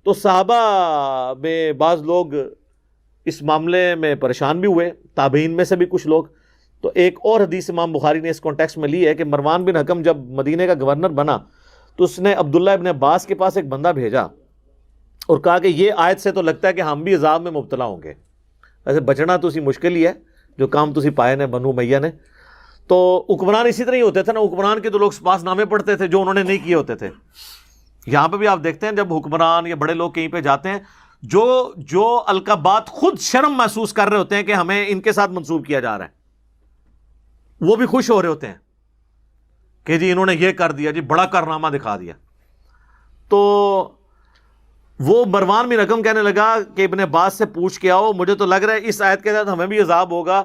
A: تو صحابہ میں بعض لوگ اس معاملے میں پریشان بھی ہوئے، تابعین میں سے بھی کچھ لوگ۔ تو ایک اور حدیث امام بخاری نے اس کانٹیکسٹ میں لی ہے کہ مروان بن حکم جب مدینے کا گورنر بنا تو اس نے عبداللہ ابن عباس کے پاس ایک بندہ بھیجا اور کہا کہ یہ آیت سے تو لگتا ہے کہ ہم بھی عذاب میں مبتلا ہوں گے، ویسے بچنا تو اسی مشکل ہی ہے جو کام تسی پائے نے بنو امیہ نے۔ تو حکمران اسی طرح ہی ہوتے تھے نا، حکمران کے تو لوگ پاس نامے پڑھتے تھے جو انہوں نے نہیں کیے ہوتے تھے۔ یہاں پہ بھی آپ دیکھتے ہیں جب حکمران یا بڑے لوگ کہیں پہ جاتے ہیں جو القابات خود شرم محسوس کر رہے ہوتے ہیں کہ ہمیں ان کے ساتھ منسوب کیا جا رہا ہے، وہ بھی خوش ہو رہے ہوتے ہیں کہ جی انہوں نے یہ کر دیا، جی بڑا کارنامہ دکھا دیا۔ تو وہ مروان بن حکم کہنے لگا کہ ابن عباس سے پوچھ کے آؤ، مجھے تو لگ رہا ہے اس آیت کے تحت ہمیں بھی عذاب ہوگا۔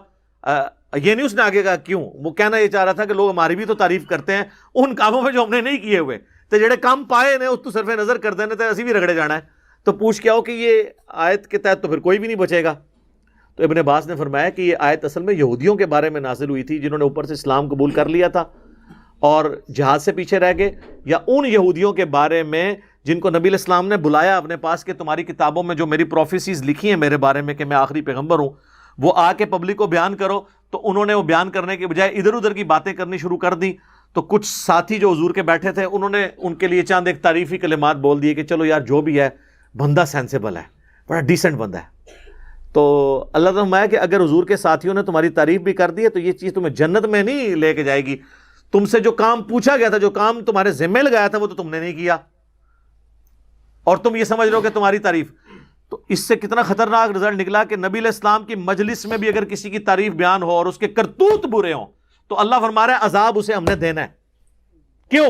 A: یہ نہیں اس نے آگے کہا کیوں، وہ کہنا یہ چاہ رہا تھا کہ لوگ ہماری بھی تو تعریف کرتے ہیں ان کاموں میں جو ہم نے نہیں کیے ہوئے، تو جڑے کام پائے نے اس تو صرف نظر کر دینے تھے، اسی بھی رگڑے جانا ہے۔ تو پوچھ کے آؤ کہ یہ آیت کے تحت تو پھر کوئی بھی نہیں بچے گا۔ تو ابن عباس نے فرمایا کہ یہ آیت اصل میں یہودیوں کے بارے میں نازل ہوئی تھی جنہوں نے اوپر سے اسلام قبول کر لیا تھا اور جہاد سے پیچھے رہ گئے، یا ان یہودیوں کے بارے میں جن کو نبی علیہ السلام نے بلایا اپنے پاس کہ تمہاری کتابوں میں جو میری پروفیسیز لکھی ہیں میرے بارے میں کہ میں آخری پیغمبر ہوں وہ آ کے پبلک کو بیان کرو، تو انہوں نے وہ بیان کرنے کے بجائے ادھر ادھر کی باتیں کرنی شروع کر دی۔ تو کچھ ساتھی جو حضور کے بیٹھے تھے انہوں نے ان کے لیے چاند ایک تعریفی کلمات بول دیے کہ چلو یار جو بھی ہے بندہ سینسیبل ہے، بڑا ڈیسنٹ بندہ ہے۔ تو اللہ تعالیٰ فرمایا کہ اگر حضور کے ساتھیوں نے تمہاری تعریف بھی کر دی ہے تو یہ چیز تمہیں جنت میں نہیں لے کے جائے گی. تم سے جو کام پوچھا گیا تھا, جو کام تمہارے ذمہ لگایا تھا, وہ تو تم نے نہیں کیا, اور تم یہ سمجھ رہے ہو کہ تمہاری تعریف. تو اس سے کتنا خطرناک رزلٹ نکلا کہ نبی علیہ السلام کی مجلس میں بھی اگر کسی کی تعریف بیان ہو اور اس کے کرتوت برے ہوں تو اللہ فرما رہا ہے عذاب اسے ہم نے دینا ہے. کیوں؟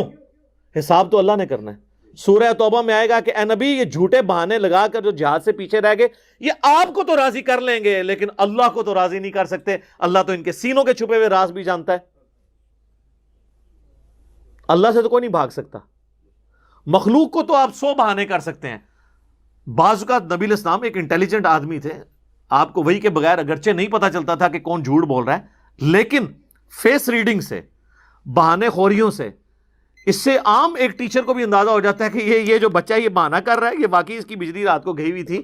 A: حساب تو اللہ نے کرنا ہے. سورہ توبہ میں آئے گا کہ اے نبی یہ جھوٹے بہانے لگا کر جو جہاد سے پیچھے رہ گئے یہ آپ کو تو راضی کر لیں گے لیکن اللہ کو تو راضی نہیں کر سکتے. اللہ تو ان کے سینوں کے چھپے ہوئے راز بھی جانتا ہے. اللہ سے تو کوئی نہیں بھاگ سکتا. مخلوق کو تو آپ 100 بہانے کر سکتے ہیں. بعض اوقات نبی علیہ السلام ایک انٹیلیجنٹ آدمی تھے, آپ کو وہی کے بغیر اگرچہ نہیں پتا چلتا تھا کہ کون جھوٹ بول رہا ہے, لیکن فیس ریڈنگ سے, بہانے خوریوں سے, اس سے عام ایک ٹیچر کو بھی اندازہ ہو جاتا ہے کہ یہ جو بچہ یہ بہانہ کر رہا ہے یہ واقعی اس کی بجلی رات کو گئی ہوئی تھی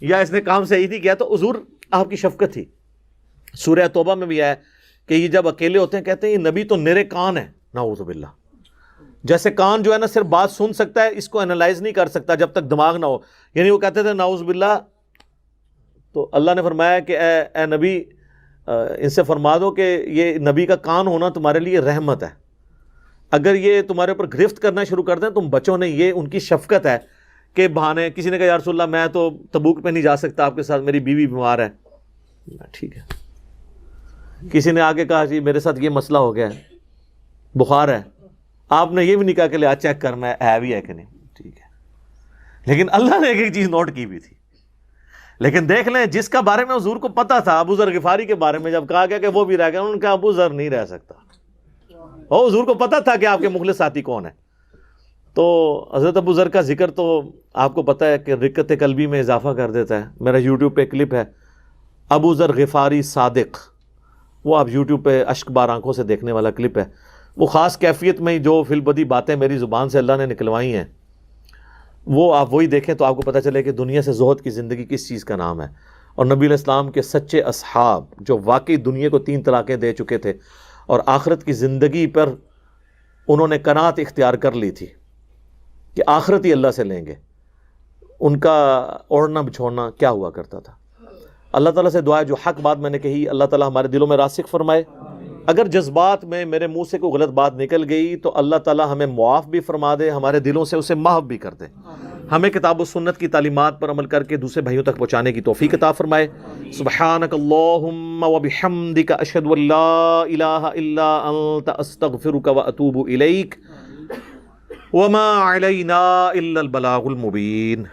A: یا اس نے کام صحیح نہیں کیا. تو حضور آپ کی شفقت تھی. سورہ توبہ میں بھی آیا کہ یہ جب اکیلے ہوتے ہیں کہتے ہیں یہ نبی تو نرے کان ہے, نعوذ باللہ. جیسے کان جو ہے نا صرف بات سن سکتا ہے, اس کو انالائز نہیں کر سکتا جب تک دماغ نہ ہو. یعنی وہ کہتے تھے نعوذ باللہ. تو اللہ نے فرمایا کہ اے نبی ان سے فرما دو کہ یہ نبی کا کان ہونا تمہارے لیے رحمت ہے. اگر یہ تمہارے اوپر گرفت کرنا شروع کر دیں تم بچو نہیں. یہ ان کی شفقت ہے کہ بہانے. کسی نے کہا یا رسول اللہ میں تو تبوک پہ نہیں جا سکتا آپ کے ساتھ, میری بیوی بیمار ہے. ٹھیک ہے. کسی نے آگے کہا جی میرے ساتھ یہ مسئلہ ہو گیا ہے, بخار ہے. آپ نے یہ بھی نہیں کہا کہ لیا چیک کرنا ہے بھی ہے کہ نہیں. ٹھیک ہے. لیکن اللہ نے ایک چیز نوٹ کی بھی تھی. لیکن دیکھ لیں جس کا بارے میں حضور کو پتا تھا, ابو ذر غفاری کے بارے میں جب کہا گیا کہ وہ بھی رہ گیا, انہوں نے کہا ابو ذر نہیں رہ سکتا. اور حضور کو پتا تھا کہ آپ کے مخلص ساتھی کون ہے. تو حضرت ابو ذر کا ذکر تو آپ کو پتا ہے کہ رقت قلبی میں اضافہ کر دیتا ہے. میرا یوٹیوب پہ کلپ ہے ابو ذر غفاری صادق, وہ آپ یوٹیوب پہ اشک بار آنکھوں سے دیکھنے والا کلپ ہے. وہ خاص کیفیت میں جو فی البدی باتیں میری زبان سے اللہ نے نکلوائی ہیں وہ آپ وہی دیکھیں تو آپ کو پتہ چلے کہ دنیا سے زہد کی زندگی کس چیز کا نام ہے. اور نبی علیہ السلام کے سچے اصحاب جو واقعی دنیا کو 3 طلاقیں دے چکے تھے اور آخرت کی زندگی پر انہوں نے قناعت اختیار کر لی تھی کہ آخرت ہی اللہ سے لیں گے, ان کا اوڑھنا بچھوڑنا کیا ہوا کرتا تھا. اللہ تعالیٰ سے دعا ہے جو حق بات میں نے کہی اللہ تعالیٰ ہمارے دلوں میں راسخ فرمائے. اگر جذبات میں میرے منہ سے کوئی غلط بات نکل گئی تو اللہ تعالیٰ ہمیں معاف بھی فرما دے, ہمارے دلوں سے اسے محو بھی کر دے. ہمیں کتاب و سنت کی تعلیمات پر عمل کر کے دوسرے بھائیوں تک پہنچانے کی توفیق عطا فرمائے. سبحانک اللہم و بحمدک اشہد ان لا الہ الا انت استغفرک و اتوب الیک وما علینا الا البلاغ المبین.